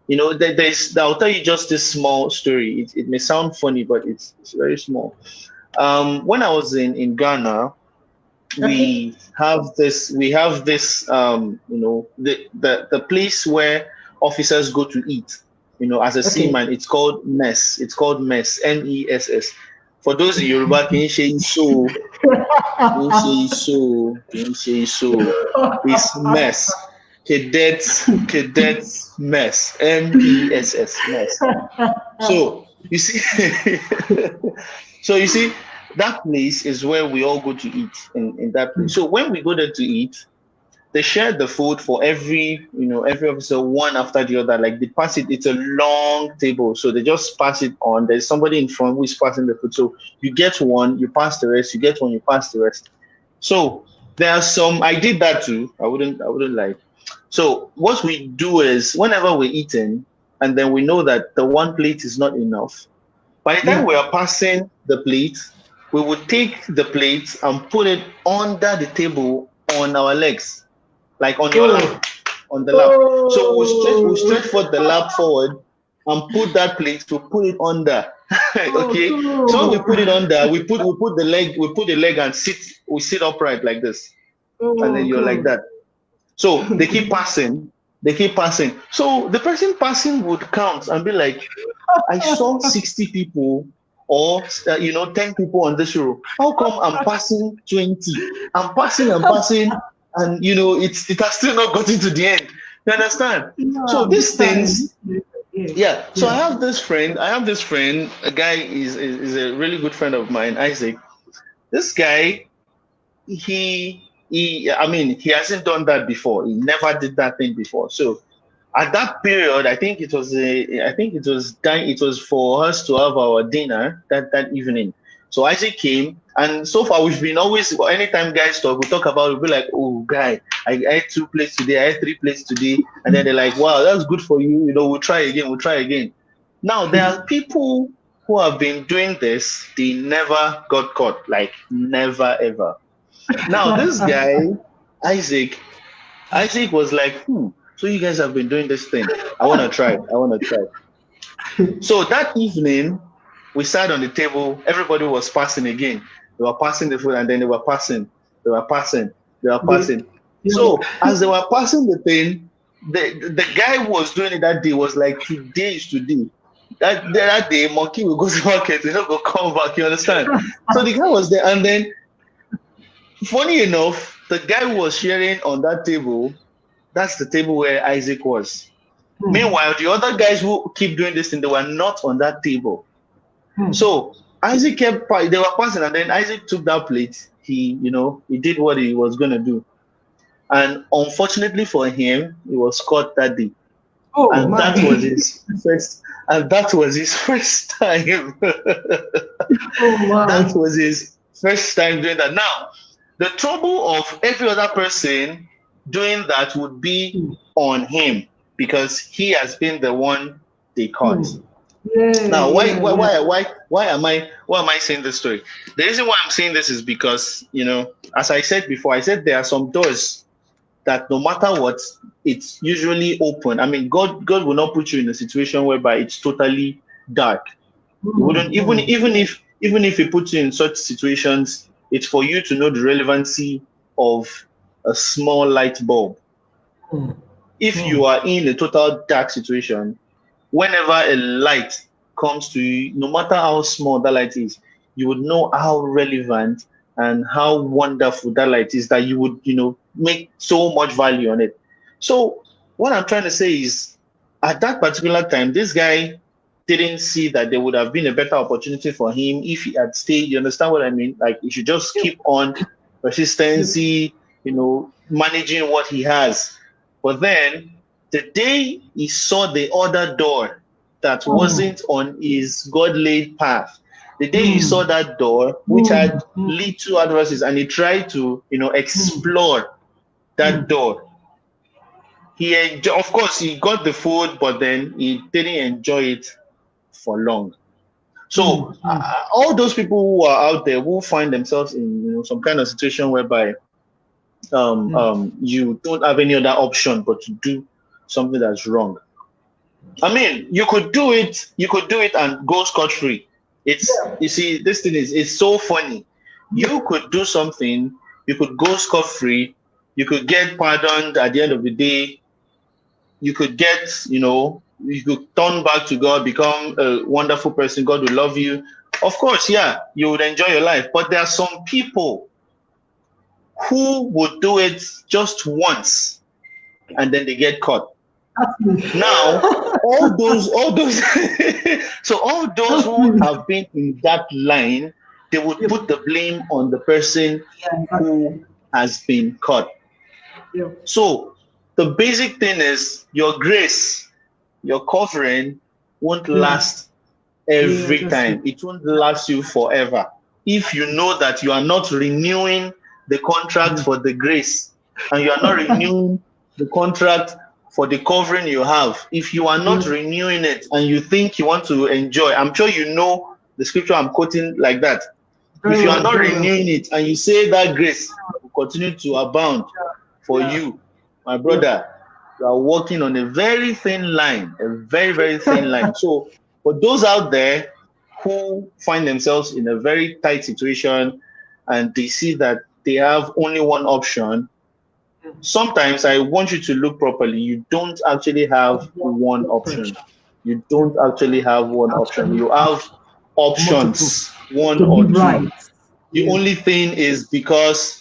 you know, I'll tell you just this small story. It may sound funny, but it's very small. When I was in Ghana, we have this you know, the place where officers go to eat, you know, as a seaman. It's called mess. It's called mess, MESS. For those in Yoruba, can you say so? It's mess. Cadets mess, MESS, mess. So you see, that place is where we all go to eat in that place. So when we go there to eat, they share the food for every officer, one after the other. Like they pass it. It's a long table, so they just pass it on. There's somebody in front who is passing the food. So you get one, you pass the rest. You get one, you pass the rest. So there are some. I did that too. I wouldn't lie. So what we do is whenever we're eating, and then we know that the one plate is not enough, by the time we are passing the plate, we would take the plate and put it under the table on our legs, like on your lap, on the lap. So we'll stretch forward the lap forward and put that plate to put it under. Okay. So when we put it under, we put the leg and we sit upright like this. And then you're like that. So they keep passing. So the person passing would count and be like, I saw 60 people or 10 people on this row. How come I'm passing 20? I'm passing, and it has still not gotten to the end. You understand? So these things, So I have this friend. A guy is a really good friend of mine, Isaac. This guy, he hasn't done that before. He never did that thing before. So at that period, I think it was for us to have our dinner that evening. So Isaac came, and so far we've been always, anytime guys talk, we talk about it, we'll be like, oh guy, I ate 2 plates today, I ate 3 plates today, and then they're like, wow, that's good for you. We'll try again. Now there are people who have been doing this, they never got caught, like never ever. Now this guy, Isaac was like, so you guys have been doing this thing. I want to try. So that evening, we sat on the table. Everybody was passing again. They were passing the food, and then they were passing. So as they were passing the thing, the guy who was doing it that day was like, today is today. That day, monkey will go to market. He'll go come back. You understand? So the guy was there, and then, funny enough, the guy who was sharing on that table, that's the table where Isaac was. Meanwhile, the other guys who keep doing this thing, they were not on that table. So Isaac they were passing, and then Isaac took that plate. He did what he was going to do. And unfortunately for him, he was caught that day. That was his first time. That was his first time doing that. Now, the trouble of every other person doing that would be on him, because he has been the one they caught. Now, why am I saying this story? The reason why I'm saying this is because, as I said before, I said there are some doors that no matter what, it's usually open. I mean, God will not put you in a situation whereby it's totally dark. He wouldn't, even if he puts you in such situations, it's for you to know the relevancy of a small light bulb. If you are in a total dark situation, whenever a light comes to you, no matter how small that light is, you would know how relevant and how wonderful that light is, that you would, make so much value on it. So what I'm trying to say is, at that particular time, this guy didn't see that there would have been a better opportunity for him if he had stayed. You understand what I mean? Like, he should just keep on persistency, managing what he has. But then the day he saw the other door that wasn't on his God-laid path, the day he saw that door which had little adversities, and he tried to, explore that door, of course, he got the food, but then he didn't enjoy it for long. So all those people who are out there who find themselves in some kind of situation whereby you don't have any other option but to do something that's wrong. I mean, you could do it and go scot-free. You see, this thing it's so funny. You could do something, you could go scot-free, you could get pardoned at the end of the day, you could get, you could turn back to God, become a wonderful person, God will love you. Of course, yeah, you would enjoy your life. But there are some people who would do it just once and then they get caught. Now, all those so all those who have been in that line, they would put the blame on the person who has been caught. So the basic thing is your grace, your covering won't last every time. It won't last you forever. If you know that you are not renewing the contract for the grace, and you are not renewing the contract for the covering you have, if you are not renewing it and you think you want to enjoy, I'm sure you know the scripture I'm quoting like that. If you are not renewing it and you say that grace will continue to abound for you, my brother, you are walking on a very thin line, a very, very thin line. So for those out there who find themselves in a very tight situation and they see that they have only one option, sometimes I want you to look properly. You don't actually have one option. You don't actually have one option. You have options, one or two. The only thing is because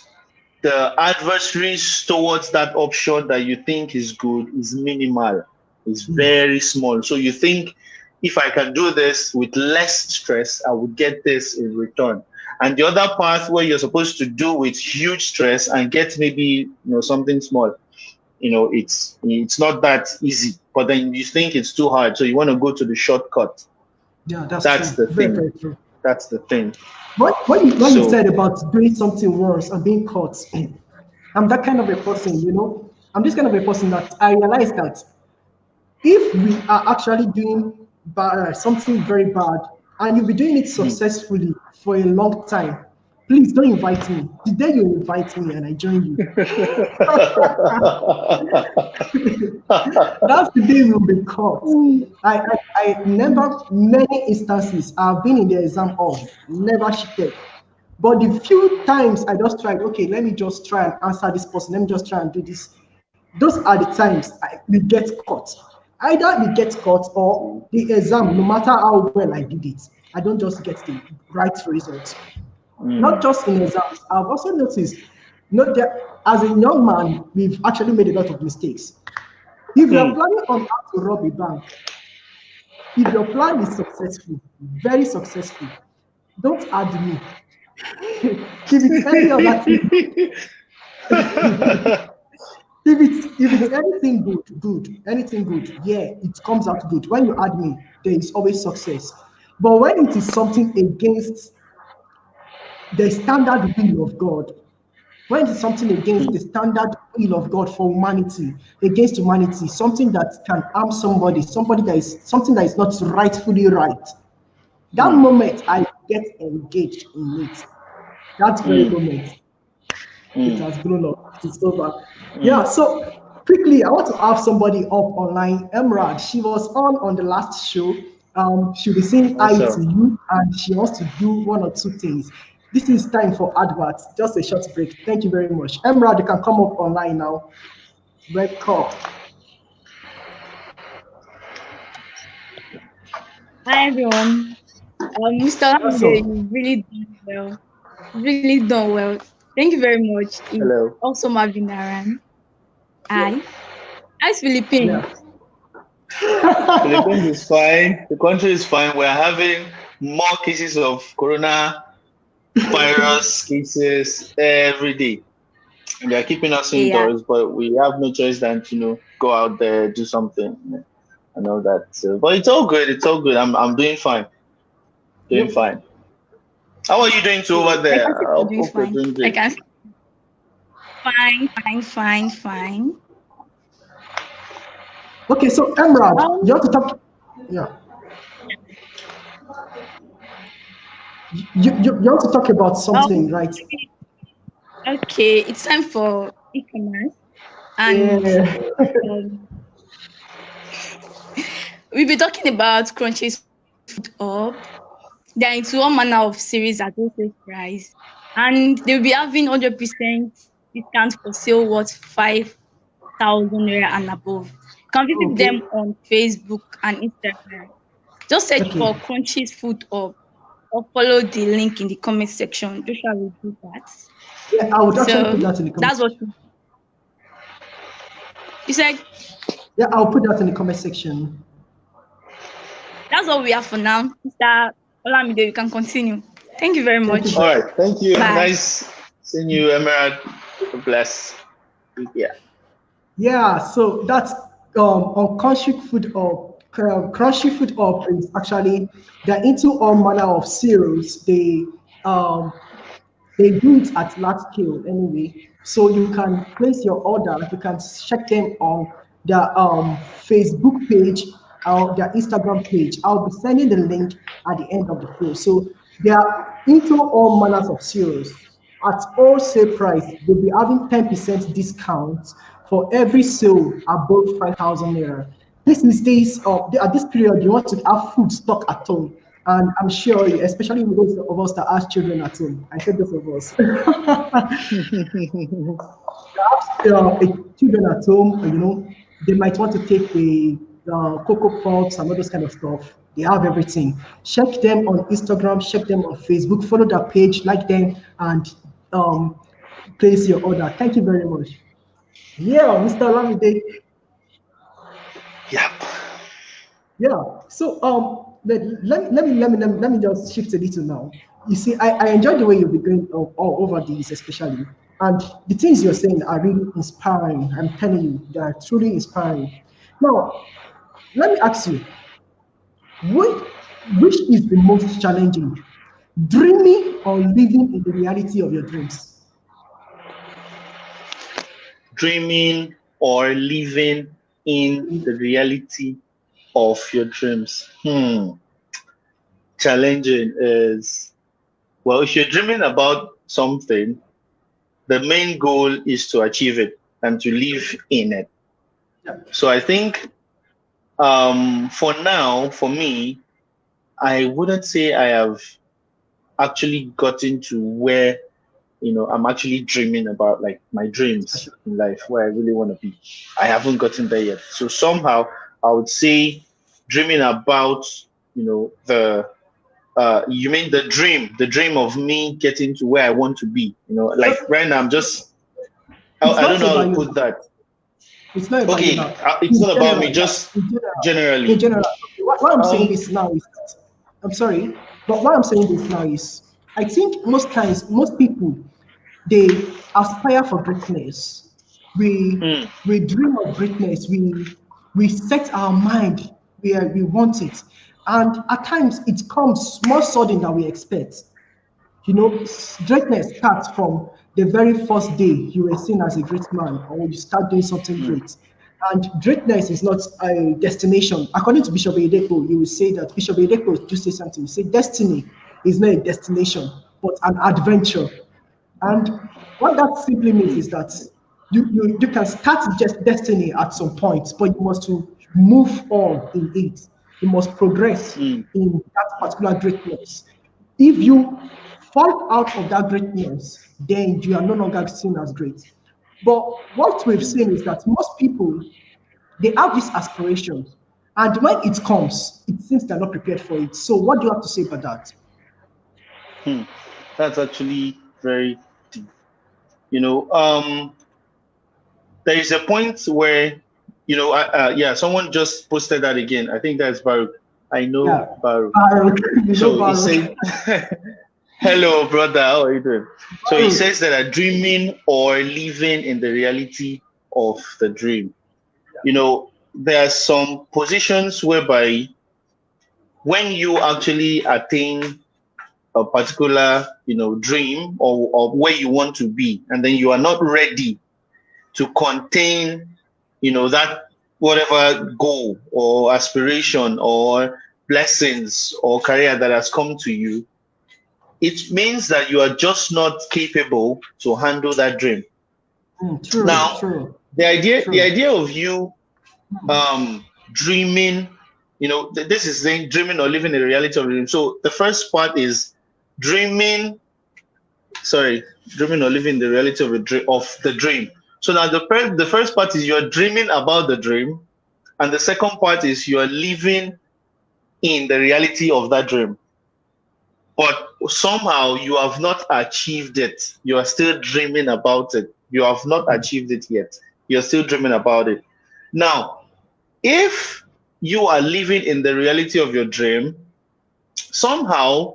the adversaries towards that option that you think is good is minimal. It's very small. So you think, if I can do this with less stress, I will get this in return. And the other path where you're supposed to do with huge stress and get maybe something small, it's not that easy. But then you think it's too hard, so you want to go to the shortcut. Yeah, that's true. the thing. Very true. That's the thing. What you said about doing something worse and being caught, I'm that kind of a person. I'm this kind of a person that I realize that if we are actually doing bad, something very bad, and you'll be doing it successfully for a long time, please don't invite me. The day you invite me and I join you, that's the day we'll be caught. I never, many instances I've been in the exam hall, never cheated. But the few times I just tried, okay, let me just try and answer this person, let me just try and do this. Those are the times we get caught. Either we get caught or the exam, no matter how well I did it, I don't just get the right results. Not just in exams. I've also noticed, that as a young man, we've actually made a lot of mistakes. If you're planning on how to rob a bank, if your plan is successful, very successful, don't add me. If it's any other thing, if it's anything good, anything good, yeah, it comes out good. When you add me, there is always success. But when it is something against the standard will of God, when it is something against the standard will of God for humanity, against humanity, something that can harm somebody, something that is not rightfully right, that moment I get engaged in it. That very moment, it has grown up. It's over. Yeah. So quickly, I want to have somebody up online. Emrad, she was on the last show. She'll be saying hi to you, and she wants to do one or two things. This is time for adverts. Just a short break. Thank you very much. Emrad, you can come up online now. Red call. Hi everyone. Mr. Olamide, you really done well. Really done well. Thank you very much. Hello. Also Marvin Naran. Hi. Hi Philippine. Yeah. Philippines is fine. The country is fine. We're having more cases of coronavirus cases every day. And they're keeping us Yeah. indoors, but we have no choice than to go out there, do something, and all that. So, but it's all good. It's all good. I'm doing fine. Doing Yep. fine. How are you doing too over I there? can see I you're hope doing you're fine. doing I great. can see fine. Okay, so Emerald, you Um, want to talk? Yeah, you want to talk about something, um, right? okay, it's time for e-commerce, and Yeah. um, we'll be talking about Crunch's Food Up. They're into all manner of series at wholesale price, and they'll be having 100% discount for sale worth 5,000 naira and above. You can visit Okay. them on Facebook and Instagram. Just search Okay. for Crunch's Food Up or follow the link in the comment section. Joshua will do that. Yeah, I would actually put So that in the comment that's what section. you said. Yeah, I'll put that in the comment section. That's all we have for now. Mr. Olamide, you can continue. Thank you very Thank you much. All very right. Thank you. Bye. Nice seeing you, Emerald. God bless. Yeah. Yeah, so that's on Crunchy Food Up is actually they're into all manner of cereals. They do it at large scale anyway. So you can place your order, you can check them on their Facebook page or their Instagram page. I'll be sending the link at the end of the show. So they are into all manners of cereals. At all sale price, they'll be having 10% discount for every sale above 5,000 naira. This is days of at this period, you want to have food stock at home. And I'm sure, especially with those of us that have children at home, I said those of us, children at home, they might want to take the Cocoa Pops and all those kind of stuff. They have everything. Check them on Instagram, check them on Facebook, follow their page, like them, and um, place your order. Thank you very much. Yeah, Mr. Lamide. Yep. Yeah. So let me just shift a little now. You see, I enjoy the way you've been going all over these, especially, and the things you're saying are really inspiring. I'm telling you, they are truly inspiring. Now, let me ask you, which which is the most challenging, dreaming or living in the reality of your dreams? Dreaming or living in the reality of your dreams. Challenging is, well, if you're dreaming about something, the main goal is to achieve it and to live in it. Yeah. So I think for now, for me, I wouldn't say I have actually gotten to where I'm actually dreaming about like my dreams in life, where I really want to be. I haven't gotten there yet. So somehow I would say dreaming about, the you mean the dream of me getting to where I want to be. Like right now I'm just It's I don't not know how about to you put now. that. It's not about you Okay, now. it's In not about me, general, just in general, in generally. general. Okay, why I'm saying Um, this now is that I'm sorry, but why I'm saying this now is I think most times most people they aspire for greatness. hmm, We dream of greatness. We set our mind where we want it, and at times it comes more sudden than we expect. Greatness starts from the very first day you were seen as a great man or you start doing something hmm, great. And greatness is not a destination. According to Bishop Oyedepo, you will say that Bishop Oyedepo do say something. You say destiny is not a destination, but an adventure. And what that simply means hmm, is that you can start just destiny at some point, but you must to move on in it. You must progress hmm, in that particular greatness. If you fall out of that greatness, then you are no longer seen as great. But what we've hmm, seen is that most people they have this aspiration, and when it comes, it seems they're not prepared for it. So, what do you have to say about that? hmm. That's actually very deep. There is a point where You know, yeah, someone just posted that again. I think that's Baruch. I know Baruch. Baruch. You So know he Baruch. said, hello, brother. How are you doing? So he says that dreaming or living in the reality of the dream. You know, there are some positions whereby when you actually attain a particular, you know, dream or where you want to be, and then you are not ready to contain, you know, that whatever goal or aspiration or blessings or career that has come to you, it means that you are just not capable to handle that dream. True, Now, true. the True. idea of you dreaming, you know, this is saying dreaming or living in the reality of the dream. So the first part is dreaming or living in the reality of the dream. So now the first part is you're dreaming about the dream, and the second part is you're living in the reality of that dream. But somehow you have not achieved it. You are still dreaming about it. You have not achieved it yet. You're still dreaming about it. Now, if you are living in the reality of your dream, somehow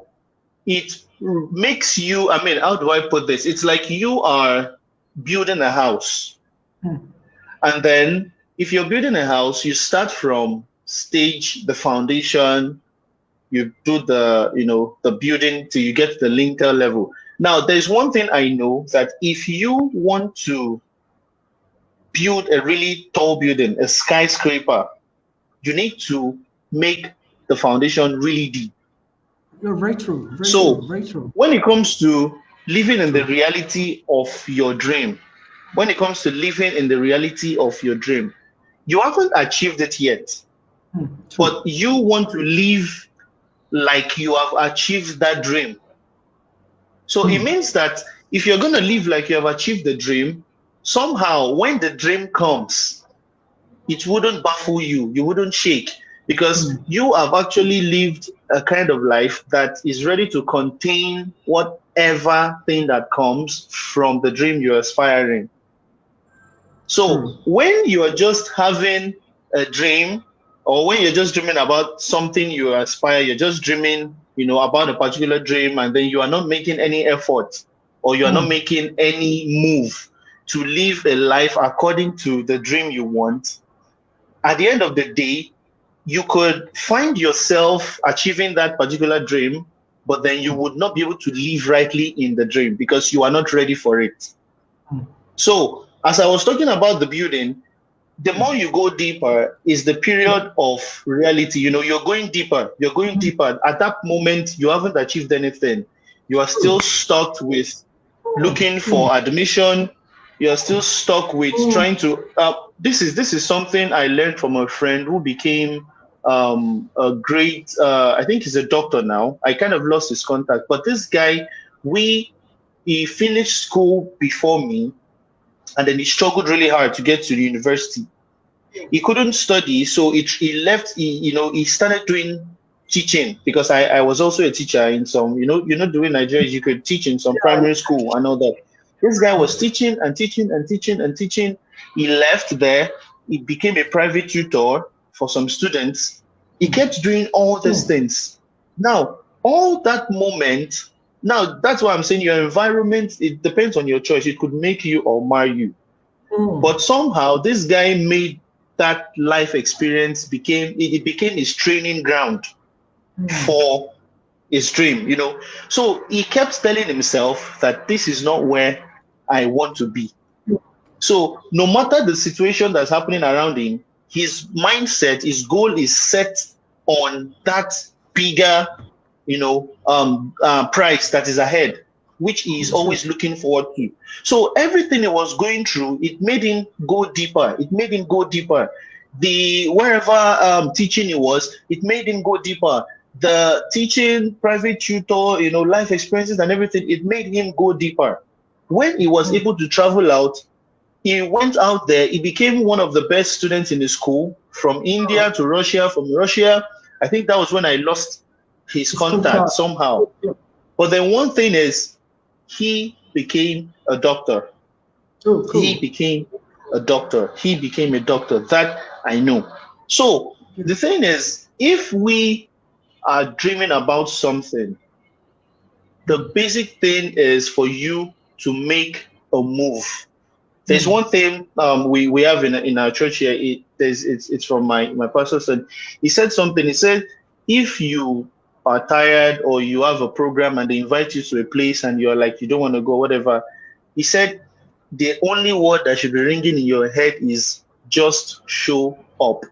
it makes you, I mean, how do I put this? It's like you are building a house. And then if you're building a house, you start from the foundation, you do the, you know, the building till you get to the lintel level. Now, there's one thing I know, that if you want to build a really tall building, a skyscraper, you need to make the foundation really deep. No, very true. Very true. When it comes to living in the reality of your dream, when it comes to living in the reality of your dream, you haven't achieved it yet, but you want to live like you have achieved that dream. So it means that if you're going to live like you have achieved the dream, somehow when the dream comes, it wouldn't baffle you. You wouldn't shake, because you have actually lived a kind of life that is ready to contain whatever thing that comes from the dream you're aspiring. So when you are just having a dream, or when you're just dreaming about something you aspire, you're just dreaming, you know, about a particular dream, and then you are not making any effort, or you are not making any move to live a life according to the dream you want, at the end of the day, you could find yourself achieving that particular dream, but then you would not be able to live rightly in the dream because you are not ready for it. So, as I was talking about the building, the more you go deeper is the period of reality. You know, you're going deeper. At that moment, you haven't achieved anything. You are still stuck with looking for admission. You are still stuck with trying to. This is something I learned from a friend who became a great. I think he's a doctor now. I kind of lost his contact, but this guy, he finished school before me, and then he struggled really hard to get to the university. He couldn't study, so he left. He started doing teaching, because I was also a teacher in some, doing Nigeria, you could teach in some primary school and all that. This guy was teaching and teaching and teaching and teaching. He left there. He became a private tutor for some students. He kept doing all these things. Now, all that moment, now that's why I'm saying your environment, it depends on your choice. It could make you or mar you. But somehow this guy made that life experience became his training ground for his dream, So he kept telling himself that this is not where I want to be. So no matter the situation that's happening around him, his mindset, his goal is set on that bigger, prize that is ahead, which he is always looking forward to. So everything he was going through, it made him go deeper. The wherever teaching he was, it made him go deeper. The teaching, private tutor, life experiences and everything, it made him go deeper. When he was able to travel out, he went out there. He became one of the best students in the school, from India to Russia, from Russia. I think that was when I lost his contact somehow. But then one thing is, he became a doctor. He became a doctor. He became a doctor. That I know. So the thing is, if we are dreaming about something, the basic thing is for you to make a move. There's one thing we have in our church here. It's from my pastor said. He said something. He said, if you are tired or you have a program and they invite you to a place and you're like you don't want to go, whatever. He said the only word that should be ringing in your head is just show up.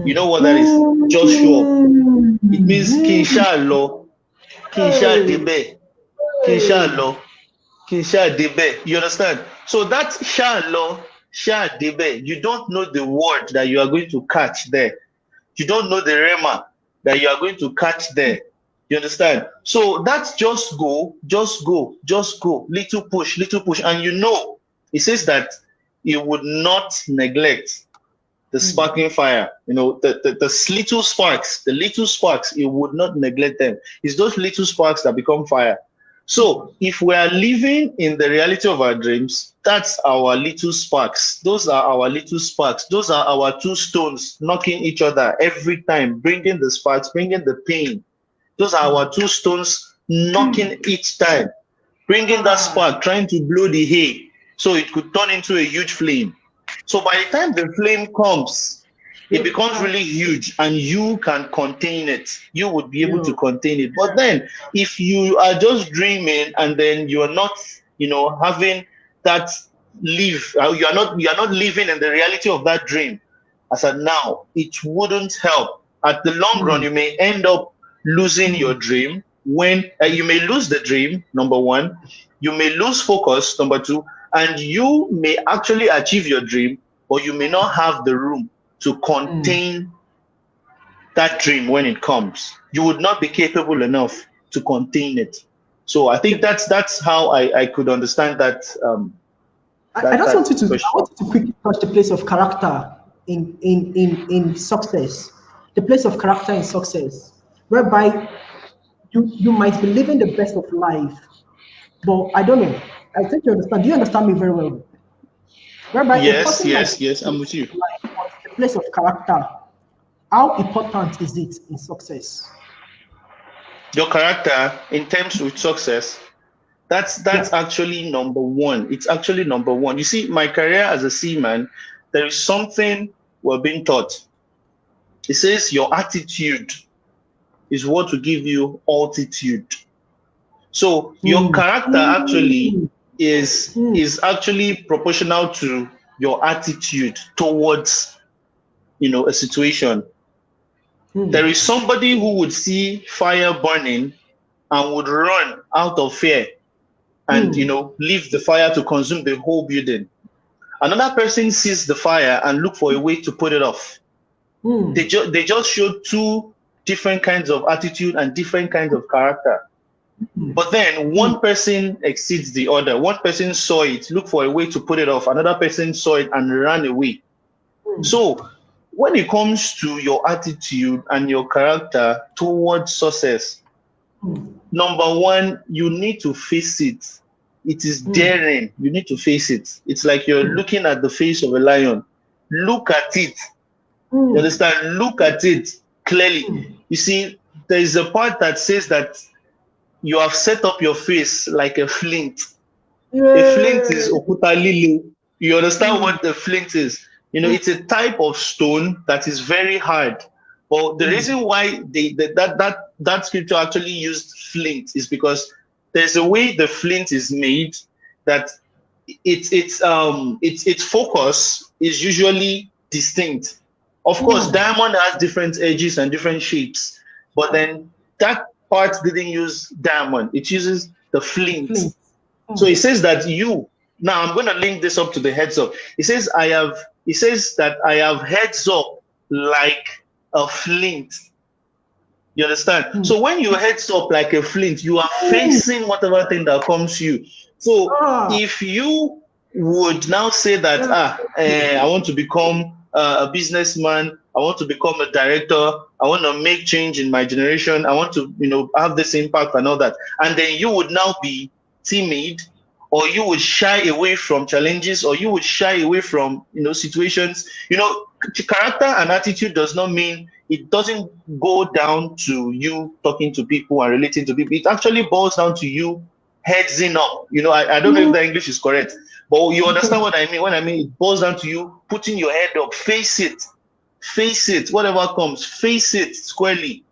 You know what that is? Just show up. It means Kinshalo, Kinsha Debe, Kinshalo, Kinsha Debe. You understand? So that's Shalo, Sha Debe. You don't know the word that you are going to catch there. You don't know the rema that you are going to catch there. You understand? So that's just go, just go, just go. Little push, and you know, it says that you would not neglect the sparking fire. You know, the little sparks, you would not neglect them. It's those little sparks that become fire. So if we are living in the reality of our dreams, that's our little sparks. Those are our little sparks. Those are our two stones knocking each other every time, bringing the sparks, bringing the pain. Those are our two stones knocking each time, bringing that spark, trying to blow the hay so it could turn into a huge flame. So by the time the flame comes, it becomes really huge and you can contain it. You would be able to contain it. But then if you are just dreaming and then you're not, you know, having that live, you are not living in the reality of that dream as of now, it wouldn't help. At the long run, you may end up losing your dream when you may lose the dream, number one, you may lose focus, number two, and you may actually achieve your dream, but you may not have the room to contain that dream when it comes. You would not be capable enough to contain it. So I think that's how I could understand that. I just wanted to quickly touch the place of character in success. The place of character in success, whereby you might be living the best of life, but I don't know. I think you understand. Do you understand me very well? Whereby yes, I'm with you. The place of character, how important is it in success? Your character in terms with success, that's actually number one. It's actually number one. You see, my career as a seaman, there is something we're being taught. It says your attitude is what will give you altitude. So your character actually is actually proportional to your attitude towards, you know, a situation. There is somebody who would see fire burning and would run out of fear and, you know, leave the fire to consume the whole building. Another person sees the fire and look for a way to put it off. They just showed two different kinds of attitude and different kinds of character. But then one person exceeds the other. One person saw it, looked for a way to put it off. Another person saw it and ran away. So when it comes to your attitude and your character towards success, number one, you need to face it. It is daring. You need to face it. It's like you're looking at the face of a lion. Look at it. You understand? Look at it clearly. You see, there is a part that says that you have set up your face like a flint. A flint is okuta lili. You understand what the flint is? You know, it's a type of stone that is very hard. But the reason why that scripture actually used flint is because there's a way the flint is made that its focus is usually distinct. Of course, diamond has different edges and different shapes, but then that part didn't use diamond, it uses the flint. So it says that now I'm going to link this up to the heads up. It says that I have heads up like a flint. You understand? So when you heads up like a flint, you are facing whatever thing that comes to you. So if you would now say that I want to become a businessman, I want to become a director, I want to make change in my generation, I want to, you know, have this impact and all that, and then you would now be timid or you would shy away from challenges, or you would shy away from, situations. Character and attitude does not mean, it doesn't go down to you talking to people and relating to people. It actually boils down to you headsing up. I don't know if the English is correct, but you understand what I mean. When I mean it boils down to you putting your head up, face it, whatever comes, face it squarely.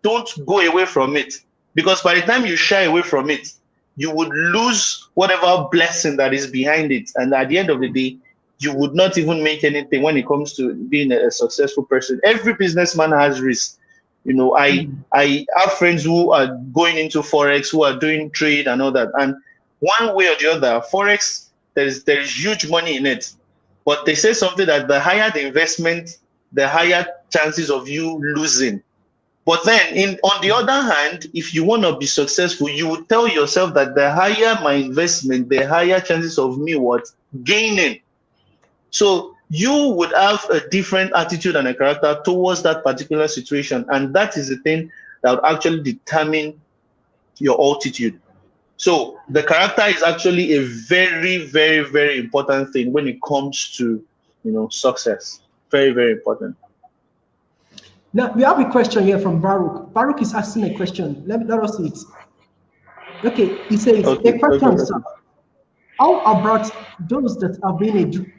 Don't go away from it, because by the time you shy away from it, you would lose whatever blessing that is behind it. And at the end of the day, you would not even make anything when it comes to being a successful person. Every businessman has risk. I have friends who are going into Forex, who are doing trade and all that. And one way or the other, Forex, there is huge money in it. But they say something that the higher the investment, the higher chances of you losing. But then, on the other hand, if you want to be successful, you would tell yourself that the higher my investment, the higher chances of me gaining. So you would have a different attitude and a character towards that particular situation. And that is the thing that would actually determine your altitude. So the character is actually a very, very, very important thing when it comes to, success. Very, very important. Now, we have a question here from Baruch. Baruch is asking a question. Let us see it. Okay, he says, a question, sir. How about those that have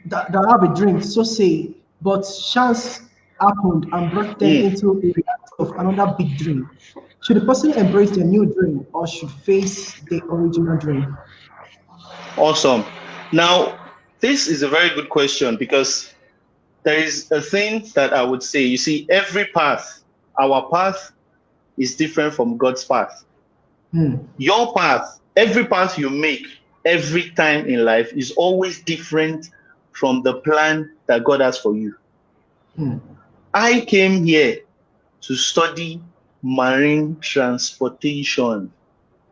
that have a dream, so say, but chance happened and brought them into a reality of another big dream? Should the person embrace their new dream or should face the original dream? Awesome. Now, this is a very good question, because there is a thing that I would say. You see, every path, our path is different from God's path. Your path, every path you make, every time in life is always different from the plan that God has for you. I came here to study marine transportation,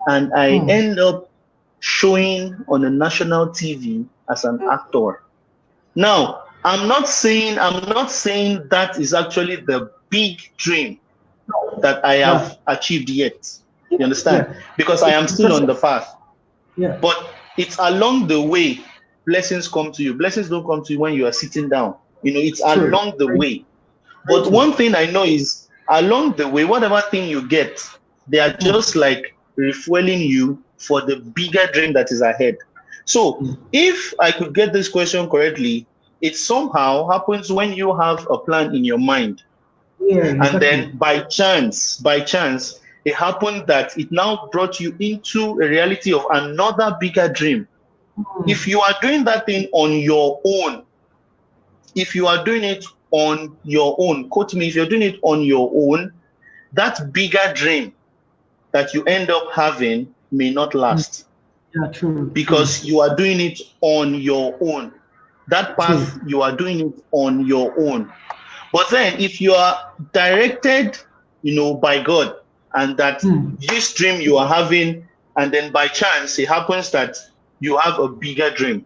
and I end up showing on a national TV as an actor. Now, I'm not saying that is actually the big dream that I have achieved yet. You understand? Because I am still on the path. But it's along the way blessings come to you. Blessings don't come to you when you are sitting down. It's along the way. But one thing I know is, along the way, whatever thing you get, they are just like refueling you for the bigger dream that is ahead. So if I could get this question correctly, it somehow happens when you have a plan in your mind. And then by chance, it happened that it now brought you into a reality of another bigger dream. If you are doing that thing on your own, quote me, if you're doing it on your own, that bigger dream that you end up having may not last. Because you are doing it on your own. That path, you are doing it on your own. But then if you are directed, by God, and that this dream you are having, and then by chance it happens that you have a bigger dream,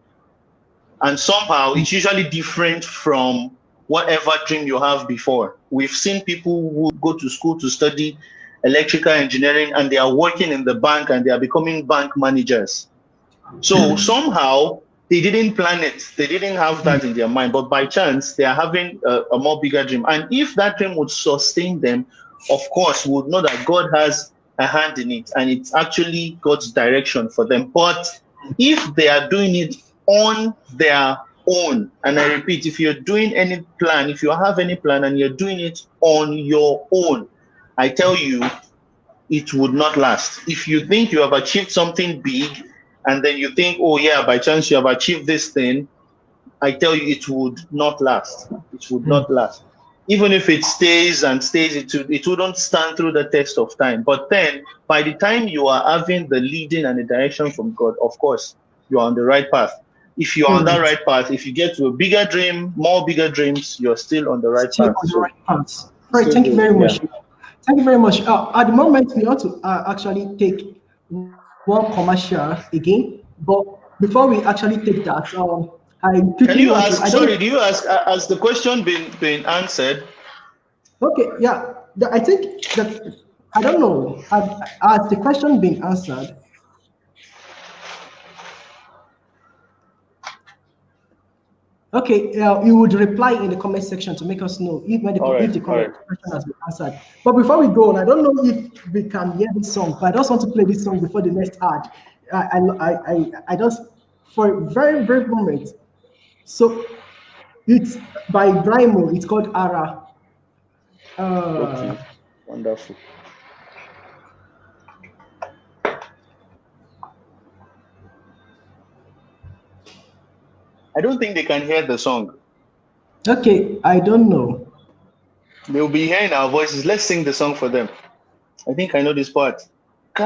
and somehow it's usually different from whatever dream you have before. We've seen people who go to school to study electrical engineering, and they are working in the bank, and they are becoming bank managers. So somehow they didn't plan it. They didn't have that in their mind, but by chance they are having a more bigger dream. And if that dream would sustain them, of course, we would know that God has a hand in it, and it's actually God's direction for them. But if they are doing it on their own, and I repeat, if you're doing any plan, if you have any plan and you're doing it on your own, I tell you, it would not last. If you think you have achieved something big, and then you think, oh yeah, by chance you have achieved this thing, I tell you, it would not last. It would not last. Even if it stays and stays, it wouldn't stand through the test of time. But then, by the time you are having the leading and the direction from God, of course, you are on the right path. If you're on that right path, if you get to a bigger dream, more bigger dreams, you're still on the right path. Right, thank you very much. Thank you very much. At the moment, we ought to actually take one commercial again, but before we actually take that, can you ask? Sorry, do you ask? Has the question been answered? Okay, yeah. I think that I don't know. Has the question been answered? Okay, you would reply in the comment section to make us know if the comment question has been answered. But before we go on, I don't know if we can hear this song, but I just want to play this song before the next ad. I just for a very brief moment. So it's by Brimo. It's called Ara. Okay, wonderful. I don't think they can hear the song. Okay, I don't know. They'll be hearing our voices. Let's sing the song for them. I think I know this part. So we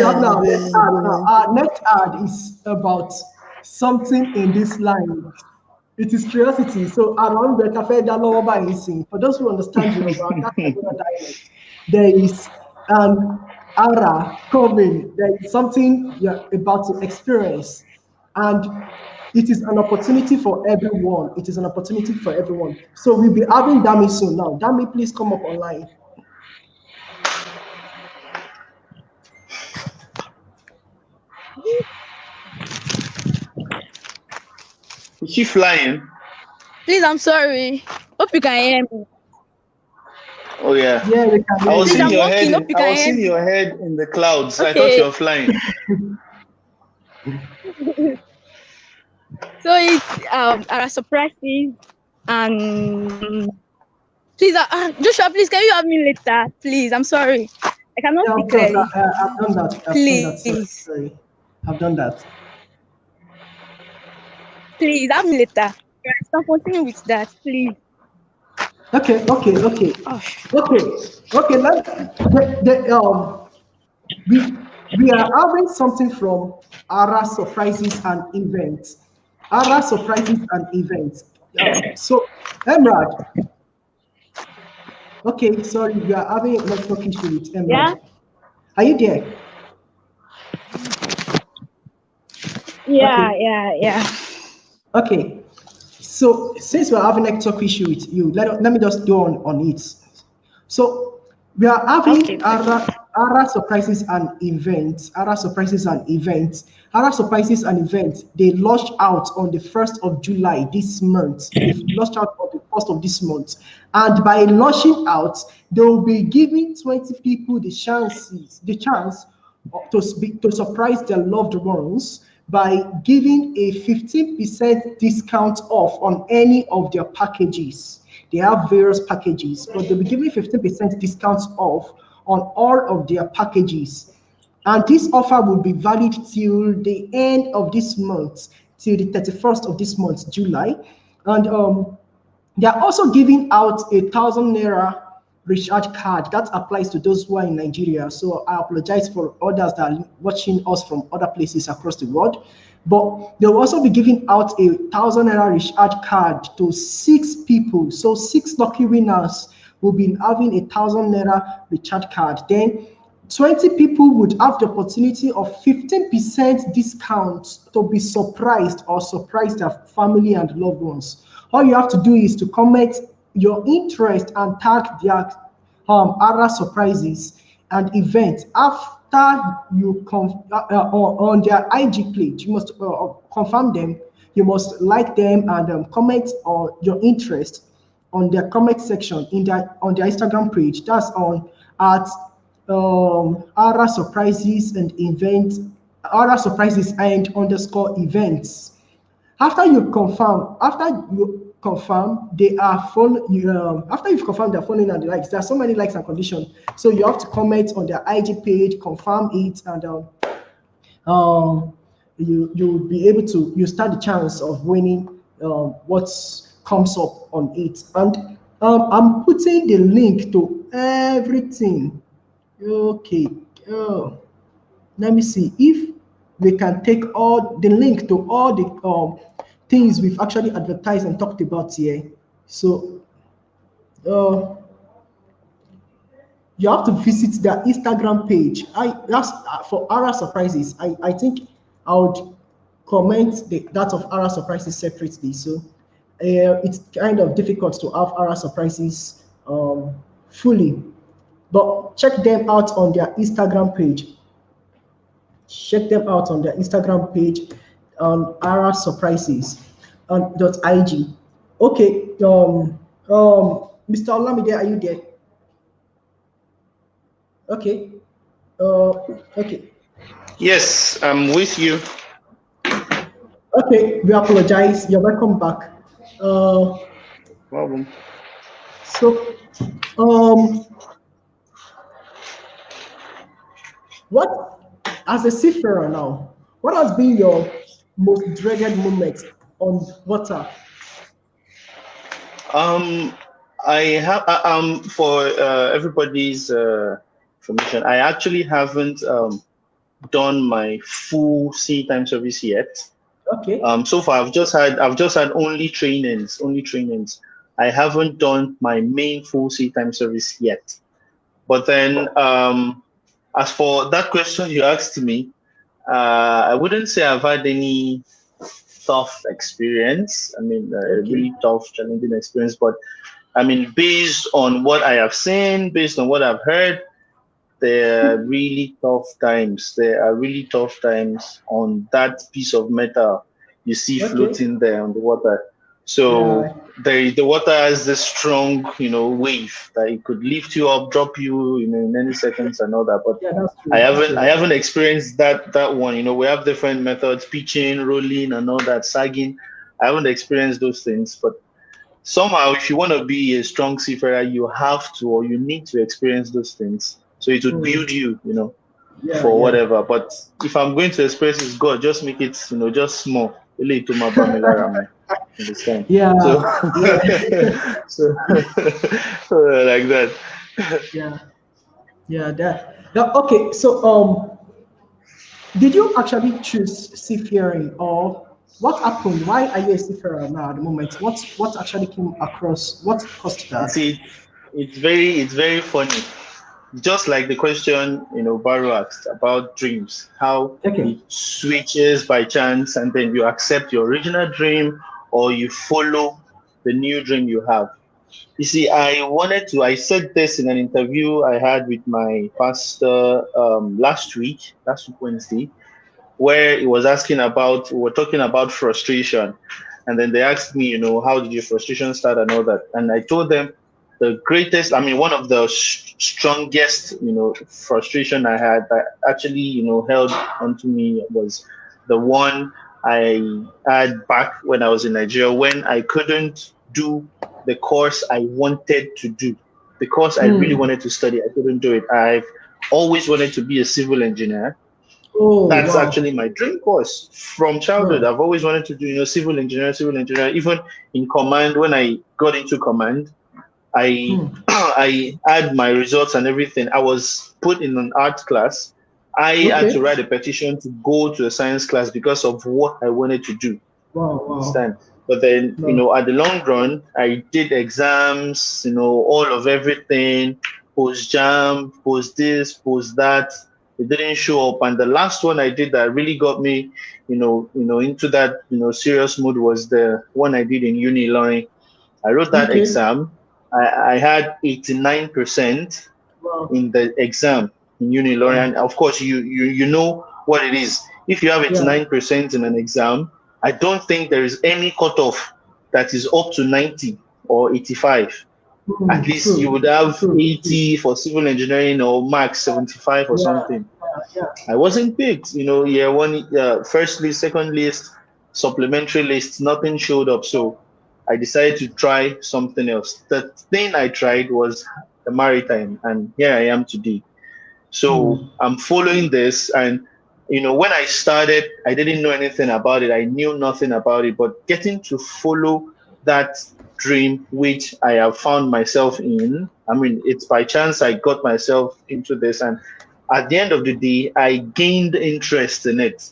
have now next ad. Our next ad is about something in this line. It is curiosity. So around the cafe Daloba is sing. For those who understand Yoruba, that's another dialect. There is an ara coming. There is something you're about to experience. And it is an opportunity for everyone. It is an opportunity for everyone. So we'll be having Dami soon now. Dami, please come up online. Is she flying? Please, I'm sorry. Hope you can hear me. Oh yeah. Yeah, we can hear I was you. seeing your walking, head. hope you I can was hear seeing me. your head in the clouds. I thought Okay. you were flying. So it's our surprises and please, Joshua, please can you have me later? Please, I'm sorry. I cannot Yeah, speak of course. clearly. I've done that. Please, Sorry. I've done that. please have me later. Right, so continue with that, please. Okay. Oh. Okay. We are having something from Ara surprises and events. Ara surprises and events. So, Emrad. Okay, sorry, we are having a network issue with Emrad. Yeah. Are you there? Yeah. Okay. So since we're having network issue with you, let me just go on it. So we are having Okay. Ara surprises and events. Ara surprises and events. Ara surprises and events. They launched out on the 1st of July this month. They launched out on the 1st of this month, and by launching out, they will be giving 20 people the chance to surprise their loved ones by giving a 15% discount off on any of their packages. They have various packages, but they'll be giving 15% discount off on all of their packages. And this offer will be valid till the end of this month, till the 31st of this month, July. And they are also giving out a 1,000 naira recharge card that applies to those who are in Nigeria. So I apologize for others that are watching us from other places across the world. But they will also be giving out a 1,000 naira recharge card to 6 people. So 6 lucky winners will be having a 1,000 naira recharge card. Then 20 people would have the opportunity of 15% discount to be surprised or surprise their family and loved ones. All you have to do is to comment your interest and tag their other surprises and events after you on their IG page. You must confirm them. You must like them and comment on your interest on their comment section on their Instagram page. That's on at Ara surprises and events, Ara surprises and underscore events. After you confirm, they are after you've confirmed their following and the likes, there are so many likes and conditions. So you have to comment on their IG page, confirm it, and you'll be able to stand the chance of winning what comes up on it. And I'm putting the link to everything. Okay. Let me see if we can take all the link to all the things we've actually advertised and talked about here. So you have to visit their Instagram page. That's for Ara Surprises. I think I would comment that of Ara Surprises separately. So it's kind of difficult to have Ara Surprises fully. But check them out on their Instagram page. Check them out on their Instagram page on Ara Surprises .ig. Okay, Mr. Olamide, are you there? Okay. Okay. Yes, I'm with you. Okay, we apologize. You're welcome back. Problem. So, what, as a seafarer now, what has been your most dreaded moment on water? I have for everybody's information. I actually haven't done my full sea time service yet. Okay. So far I've just had only trainings. I haven't done my main full sea time service yet. But then as for that question you asked me, I wouldn't say I've had any tough experience. I mean, a really tough, challenging experience. But I mean, based on what I have seen, based on what I've heard, there are really tough times. There are really tough times on that piece of metal you see floating there on the water. So the water has this strong, wave that it could lift you up, drop you, in any seconds and all that. But I haven't experienced that one. We have different methods: pitching, rolling, and all that, sagging. I haven't experienced those things, but somehow, if you want to be a strong seafarer, you have to, or you need to experience those things. So it would build you, for whatever. But if I'm going to experience it, God, just make it, just small. Understand? Yeah. So like that. Yeah. That okay. So did you actually choose seafaring, or what happened? Why are you a seafarer now at the moment? What actually came across? What caused that? See, it's very funny. Just like the question, Baru asked about dreams, how it switches by chance, and then you accept your original dream or you follow the new dream you have. You see, I said this in an interview I had with my pastor last week Wednesday, where he was asking about, we were talking about frustration. And then they asked me, how did your frustration start and all that? And I told them one of the strongest, frustration I had that actually, held onto me was the one I had back when I was in Nigeria, when I couldn't do the course I wanted to do. The course I really wanted to study, I couldn't do it. I've always wanted to be a civil engineer. That's actually my dream course from childhood. I've always wanted to do, civil engineer. Even in command, when I got into command, I had my results and everything. I was put in an art class. I had to write a petition to go to a science class because of what I wanted to do. Understand? But then, at the long run, I did exams, all of everything, post jam, post this, post that. It didn't show up. And the last one I did that really got me, into that, serious mood was the one I did in uni learning. I wrote that exam. I had 89% in the exam in uni learning. And of course, you know what it is. If you have 89% in an exam, I don't think there is any cutoff that is up to 90 or 85. At least you would have 80 for civil engineering or max 75 or something. I wasn't picked, year one, first list, second list, supplementary list, nothing showed up. So I decided to try something else. The thing I tried was the maritime, and here I am today. So I'm following this, and when I started, I didn't know anything about it. I knew nothing about it, but getting to follow that dream, which I have found myself in, it's by chance I got myself into this, and at the end of the day, I gained interest in it.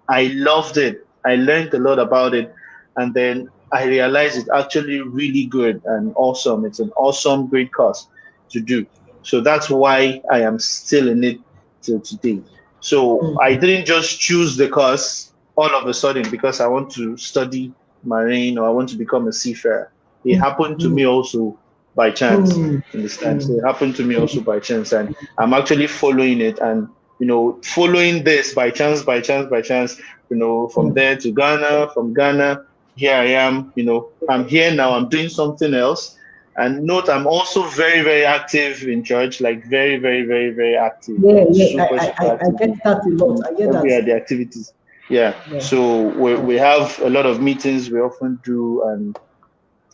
I loved it. I learned a lot about it, and then I realized it's actually really good and awesome. It's an awesome, great course to do. So that's why I am still in it till today. So I didn't just choose the course all of a sudden because I want to study marine or I want to become a seafarer. It happened to me also by chance. Understand? So it happened to me also by chance, and I'm actually following it, and following this by chance, by chance, by chance. From there to Ghana, from Ghana, here I am. I'm here now. I'm doing something else. And note, I'm also very, very active in church, like very, very, very, very active. Yeah, Super, super I active. get that a lot. I get Every that. the activities. Yeah. So we have a lot of meetings we often do, and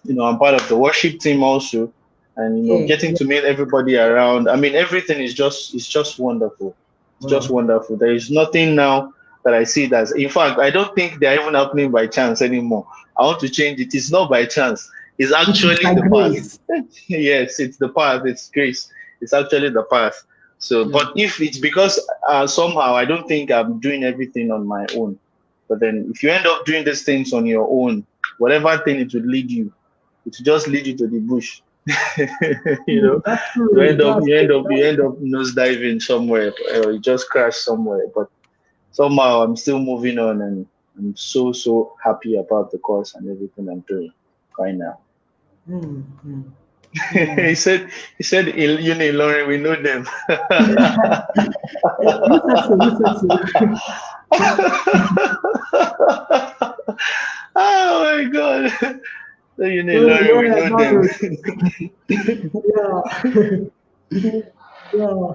I'm part of the worship team also, and getting to meet everybody around. I mean, everything is just wonderful. It's just wonderful. There is nothing now that I see that's. In fact, I don't think they're even happening by chance anymore. I want to change it. It's not by chance. It's actually the path. Yes, it's the path. It's grace. It's actually the path. So, but if it's because somehow I don't think I'm doing everything on my own. But then if you end up doing these things on your own, whatever thing it would lead you, it will just lead you to the bush. You end up nose diving somewhere, or you just crash somewhere. But somehow I'm still moving on, and I'm so happy about the course and everything I'm doing right now. he said in Lauren, we know them. Oh my God. So we know them. Yeah.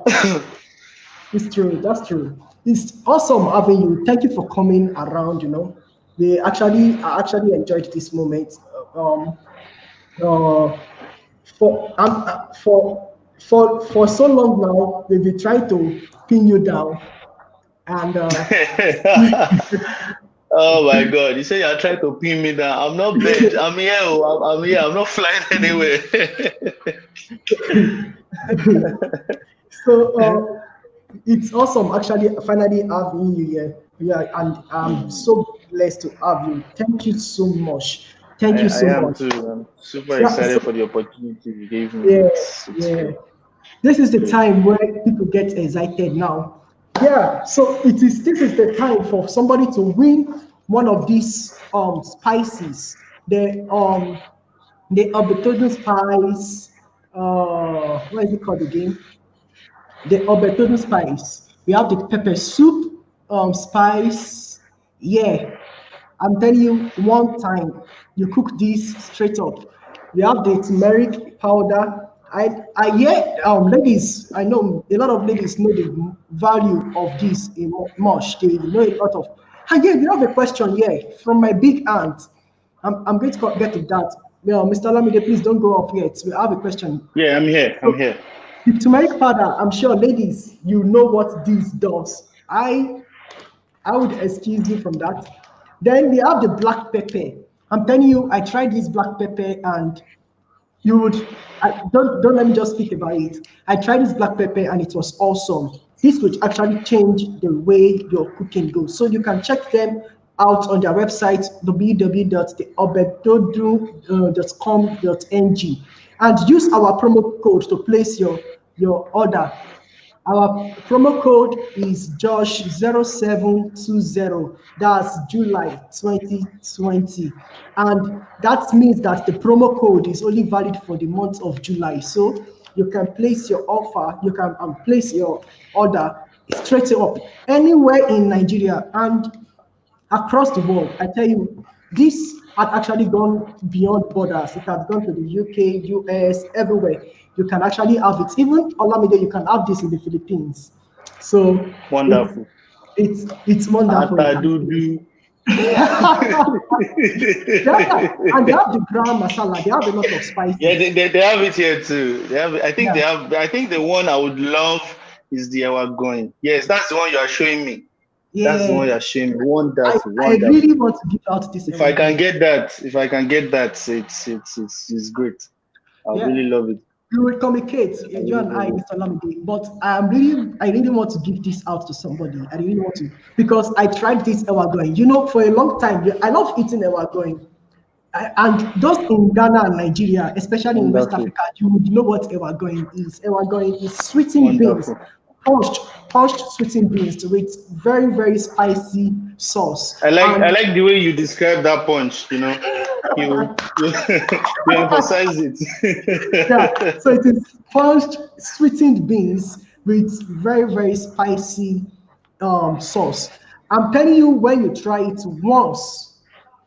It's true. That's true. It's awesome having you. Thank you for coming around. I actually enjoyed this moment. For so long now, they've been trying to pin you down, and oh my God! You say you're trying to pin me down. I'm not bent. I'm here. I'm here. I'm not flying anywhere. So it's awesome actually finally having you here. Yeah, and I'm so blessed to have you. Thank you so much. Thank you so much. Too. I'm super excited for the opportunity you gave me. Yeah. This is the time where people get excited now. Yeah, so this is the time for somebody to win one of these spices. The OBETODUN spice. What is it called again? The OBETODUN spice. We have the pepper soup spice. Yeah, I'm telling you, one time you cook this straight up. We have the turmeric powder. Ladies, I know a lot of ladies know the value of this in much. They know a lot of. And yeah, we have a question here from my big aunt. I'm going to get to that. Mr. Olamide, please don't go off yet. We have a question. Yeah, I'm here. The turmeric powder, I'm sure, ladies, you know what this does. I would excuse you from that. Then we have the black pepper. I'm telling you, I tried this black pepper, and don't let me just speak about it. I tried this black pepper, and it was awesome. This would actually change the way your cooking goes. So you can check them out on their website, www.obetodu.com.ng, and use our promo code to place your order. Our promo code is Josh0720. That's July 2020. And that means that the promo code is only valid for the month of July. So you can place your offer, you can place your order straight up anywhere in Nigeria and across the world. I tell you, this had actually gone beyond borders. It has gone to the UK, US, everywhere. You can actually have it. Even Olamide, you can have this in the Philippines. So wonderful. It's wonderful. And they have the gram masala. They have a lot of spices. Yeah, they have it here too. They have. I think the one I would love is the going. Yes, that's the one you are showing me. Yeah. That's the one you're showing me. Wonderful. I really want to give out this. If I can get that, it's great. I really love it. We will communicate, you and I, Mr. Olamide, but I really want to give this out to somebody. I really want to, because I tried this going. For a long time, I love eating going. And those in Ghana and Nigeria, especially in West Africa, you would know what going is. Going is sweetened beans, poached sweetened beans with very, very spicy sauce. I like the way you describe that punch. You you emphasize it. Yeah, so it is poached sweetened beans with very, very spicy sauce. I'm telling you, when you try it once,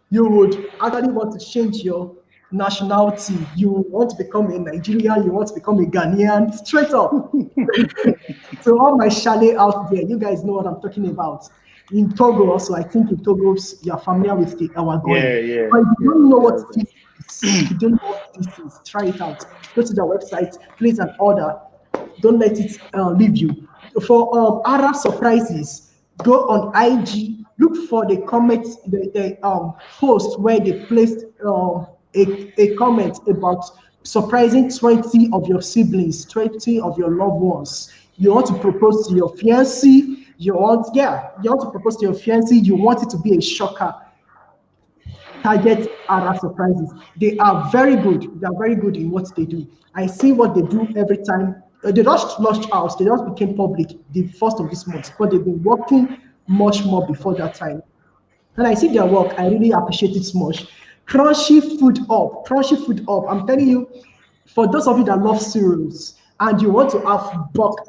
you would actually want to change your nationality. You want to become a Nigerian, you want to become a Ghanaian, straight up. So all my chalet out there, you guys know what I'm talking about. In Togo also, I think in Togo, you're familiar with the our going. Yeah. But if you don't know what this is, if you don't know what this is, try it out. Go to the website, place an order. Don't let it leave you. For other surprises, go on IG, look for the comments, the post where they placed a comment about surprising 20 of your siblings, 20 of your loved ones. You want to propose to your fiancé, you want to propose to your fiancé, you want it to be a shocker. Target other surprises. They are very good. They are very good in what they do. I see what they do every time. They just launched out. They just became public the first of this month, but they've been working much more before that time. And I see their work. I really appreciate it so much. Crunchy food up. Crunchy food up. I'm telling you, for those of you that love cereals and you want to have bulk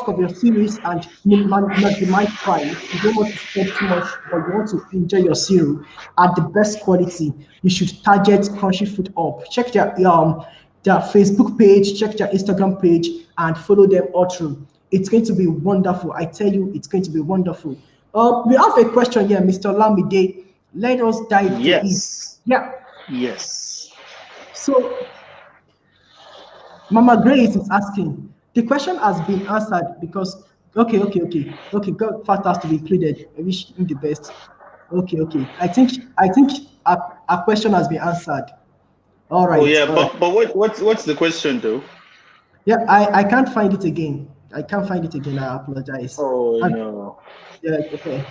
of your cereals and maximize price, you don't want to spend too much, but you want to enjoy your cereal at the best quality, you should target Crunchy Food Up. Check their Facebook page, check their Instagram page, and follow them all through. It's going to be wonderful. I tell you, it's going to be wonderful. We have a question here, Mr. Olamide. Let us dive into it. Yeah. Yes. So, Mama Grace is asking. The question has been answered because okay. God fact has to be included. I wish him the best. Okay. I think our question has been answered. All right. Oh yeah, but what's the question though? Yeah, I can't find it again. I apologize. Oh no. Yeah, okay.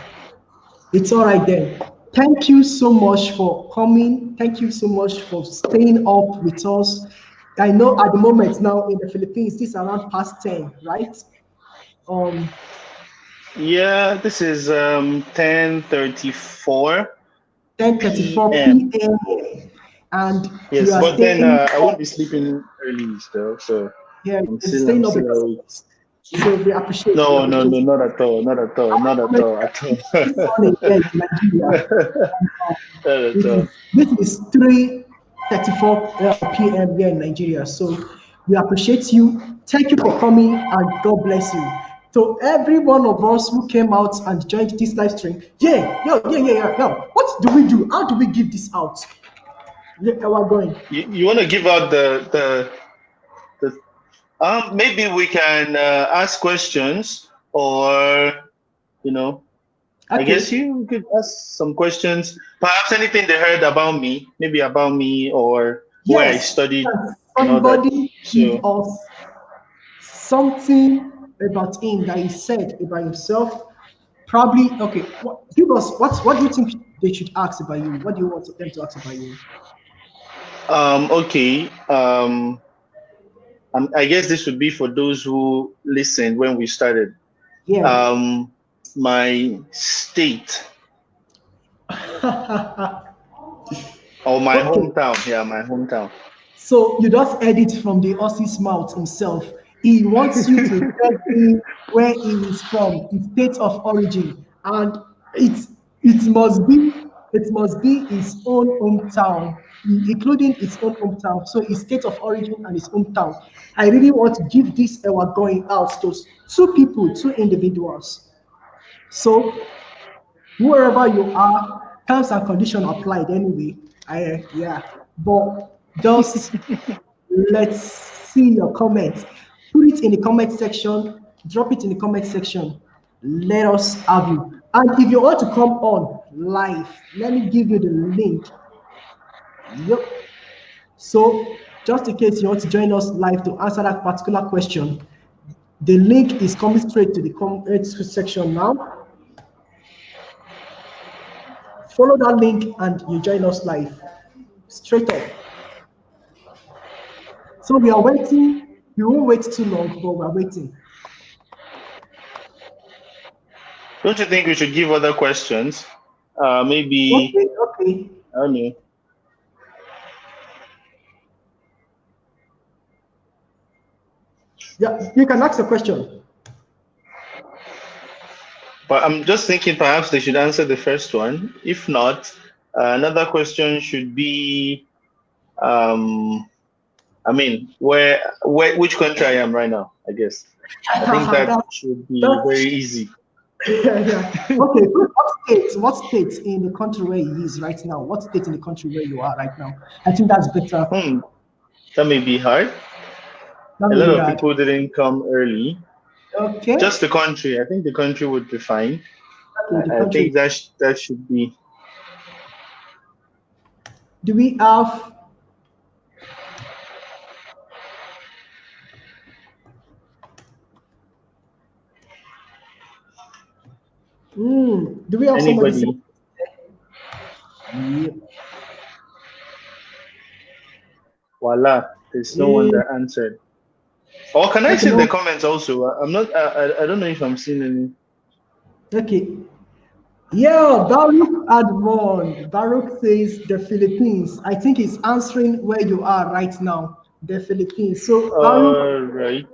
It's all right then. Thank you so much for coming. Thank you so much for staying up with us. I know at the moment now in the Philippines, this is around past 10, right? Yeah, this is 10:34. 10:34 p.m. And yes, you are but then I won't up. be sleeping early still, so Yeah, I'm you're still staying up awake. because so we appreciate No, it. not at all. At this morning, yeah, in Nigeria. Not at all. This is 3:34 p.m. here in Nigeria. So we appreciate you. Thank you for coming and God bless you. So every one of us who came out and joined this live stream, yeah. What do we do? How do we give this out? Yeah, we're going. You want to give out the maybe we can ask questions or Okay. I guess you could ask some questions. Perhaps anything they heard about me, maybe about me or where I studied. Somebody give us something about him that he said about himself. Probably okay. Give us what do you think they should ask about you? What do you want them to ask about you? Okay. I guess this would be for those who listened when we started. Yeah. My state. Or my hometown. Yeah, my hometown. So you just edit from the horse's mouth himself. He wants you to tell him where he is from, his state of origin, and it must be his own hometown, including his own hometown. So his state of origin and his hometown. I really want to give this going out to two individuals. So wherever you are, terms and conditions applied anyway. But just let's see your comments. Put it in the comment section. Drop it in the comment section. Let us have you. And if you want to come on live, let me give you the link. Yep. So just in case you want to join us live to answer that particular question, the link is coming straight to the comment section now. Follow that link and you join us live. Straight up. So we are waiting. We won't wait too long, but we are waiting. Don't you think we should give other questions? Maybe, Okay. I don't know. Yeah, you can ask a question. But I'm just thinking perhaps they should answer the first one. If not, another question should be, I mean, which country I am right now, I guess. I think that should be very easy. Yeah. Okay, what state in the country where he is right now? What state in the country where you are right now? I think that's better. That may be hard. A lot of people didn't come early. Okay. Just the country. I think the country would be fine. Okay, I think that should be. Do we have? Do we have anybody? Yep. Voila! There's no one that answered. Or can I see the comments also? I'm not. I don't know if I'm seeing any. Okay. Yeah, Baruch had one. Baruch says the Philippines. I think he's answering where you are right now. The Philippines. So Baruch right.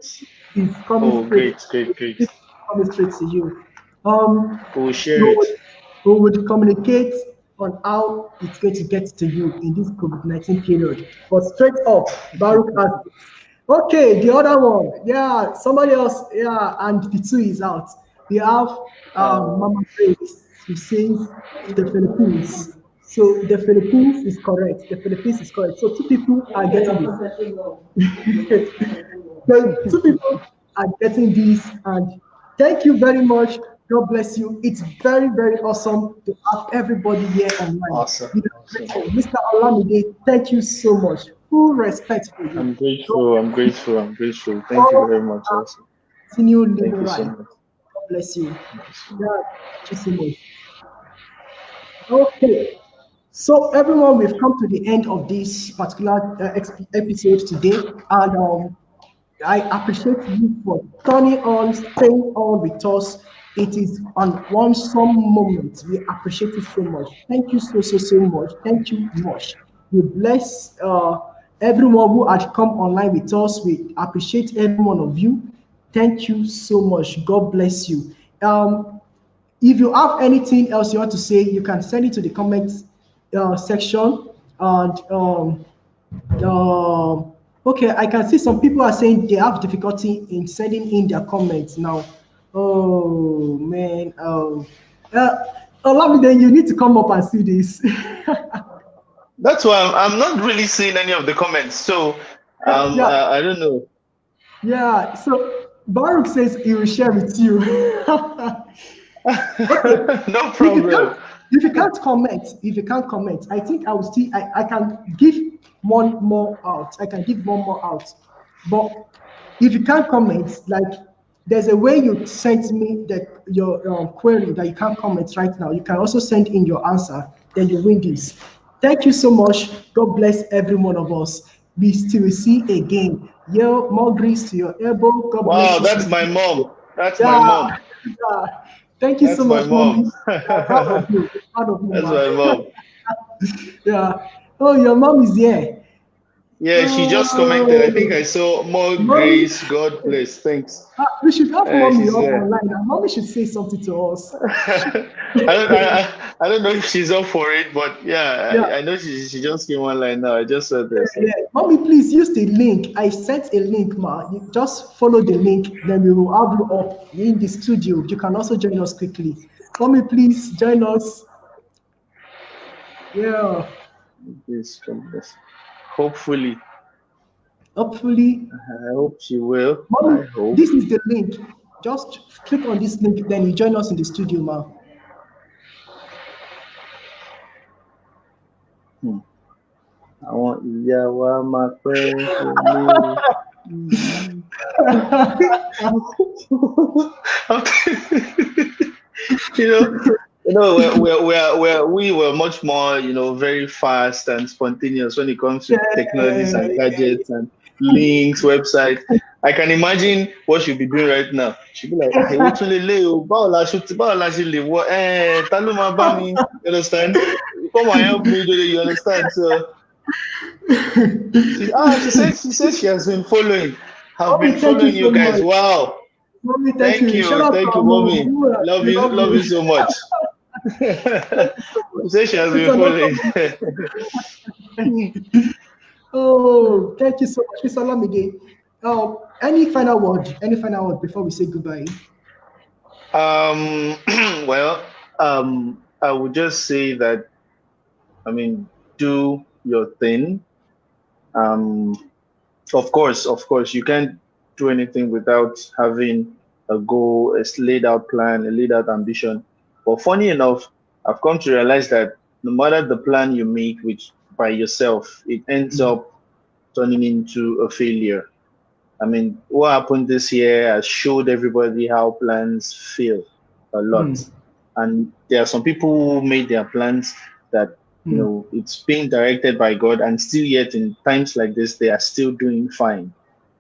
is coming great. It's coming straight to you. We'll share it. We would communicate on how it's going to get to you in this COVID-19 period. But straight up, Baruch has it. Okay, the other one. Yeah, somebody else. Yeah, and the two is out. We have Mama Grace, who says the Philippines. So the Philippines is correct. The Philippines is correct. So two people are getting this. Two people are getting this, and thank you very much. God bless you. It's very, very awesome to have everybody here online. Awesome. Mr. Olamide, thank you so much. Full respect for you. I'm grateful. Thank you very much. Also. Continue living right. God bless you. Yeah, thank you so much. Okay. So everyone, we've come to the end of this particular episode today, and I appreciate you for turning on, staying on with us. It is an awesome moment. We appreciate it so much. Thank you so much. Thank you much. We bless everyone who had come online with us. We appreciate every one of you. Thank you so much. God bless you. If you have anything else you want to say, you can send it to the comments section. And okay, I can see some people are saying they have difficulty in sending in their comments now. Oh man. Olamide, you need to come up and see this. That's why I'm not really seeing any of the comments. So I don't know. Yeah. So Baruch says he will share with you. No problem. If you can't comment, I think I will still. I can give one more out. But if you can't comment, like there's a way you sent me your query that you can't comment right now. You can also send in your answer. Then you win this. Thank you so much. God bless every one of us. We still see again. Yo, more grace to your elbow. God bless you. Wow, that's my mom. That's my mom. Yeah. Thank you so much, Mom. Proud of you. That's my mom. Yeah. Oh, your mom is here. Yeah, she just commented. I think I saw more grace. God bless. Thanks. We should have Mommy up online. Mommy should say something to us. I don't know if she's up for it, but yeah. I know she just came online now. I just said this. Yeah. Mommy, please use the link. I sent a link, ma. You just follow the link, then we will have you up in the studio. You can also join us quickly. Mommy, please join us. Yeah. Please, hopefully. I hope she will. Mommy, this is the link. Just click on this link, then you join us in the studio, ma. I want Yawa, my friend. We were much more, very fast and spontaneous when it comes to technologies and gadgets, and links, website. I can imagine what she'll be doing right now. She'll be like, "Hey, what's on the leo? You understand? Come and help me, you understand?" So she says she has been following. Have Mommy, been thank you following you so guys. much. Wow. Mommy, thank you. Shout out to Thank our you, mom. mommy. Love We you, love love you. you so much. She says she has It's been an following. Oh, thank you so much, Mr. Olamide. Any final word? Any final word before we say goodbye? Well, I would just say that, I mean, do your thing. Um, of course, you can't do anything without having a goal, a laid out plan, a laid out ambition. But funny enough, I've come to realize that no matter the plan you make, which by yourself, it ends up turning into a failure. I mean, what happened this year has showed everybody how plans fail a lot. Mm, And there are some people who made their plans that, mm, it's being directed by God, and still yet in times like this, they are still doing fine.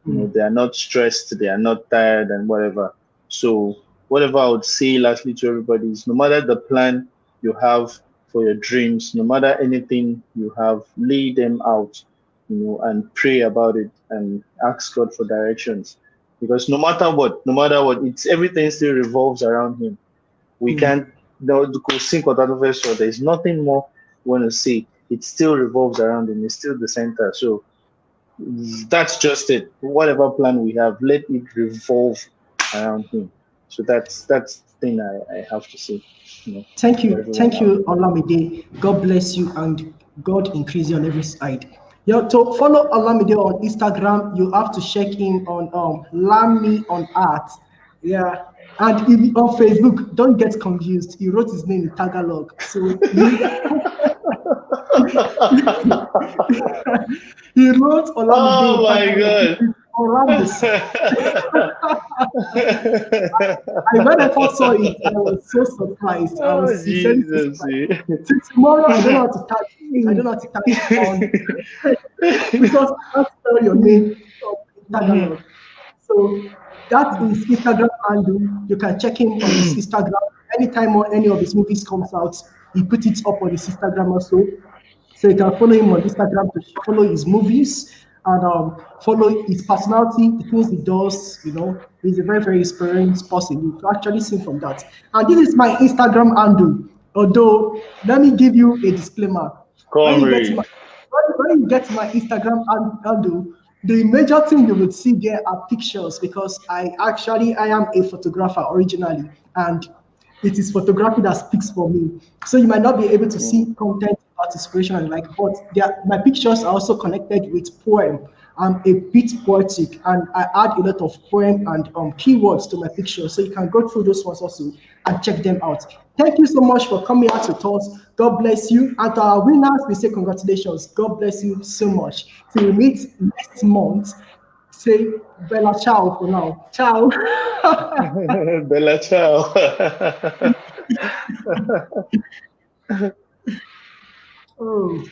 mm, They are not stressed, they are not tired and whatever. So whatever I would say lastly to everybody is, no matter the plan you have for your dreams, no matter anything you have, lay them out, and pray about it and ask God for directions. Because no matter what, it's everything still revolves around Him. We mm. can't go sink or that verse. So there's nothing more we want to say. It still revolves around Him. It's still the center. So that's just it. Whatever plan we have, let it revolve around Him. So that's the thing I have to say. To everyone Thank out you, Olamide. God bless you and God increase you on every side. Yeah, to follow Olamide on Instagram, you have to check in on Lami on Art. Yeah. And on Facebook, don't get confused. He wrote his name in Tagalog. So he wrote Olamide Oh in my Tagalog. God. Oramide. When I first saw it, I was so surprised. I Oh was sincerely so Jesus. surprised. Till tomorrow, I don't know how to type. I don't know how to type on because I can't spell your name in Tagalog. So that is Instagram handle. You can check him on his Instagram. Anytime or any of his movies comes out, he put it up on his Instagram also. So you can follow him on Instagram to follow his movies and follow his personality, the things he does. He's a very, very experienced person. You can actually see from that. And this is my Instagram handle. Although, let me give you a disclaimer. When Come you get to read. my when you get to my Instagram handle, the major thing you will see there are pictures because I am a photographer originally, and it is photography that speaks for me. So you might not be able to see content about inspiration and like, but my pictures are also connected with poem. I'm a bit poetic and I add a lot of poem and keywords to my pictures. So you can go through those ones also and check them out. Thank you so much for coming out with us. God bless you. And to our winners, we say congratulations. God bless you so much. Till we meet next month. Say Bella ciao for now. Ciao. Bella ciao. Oh.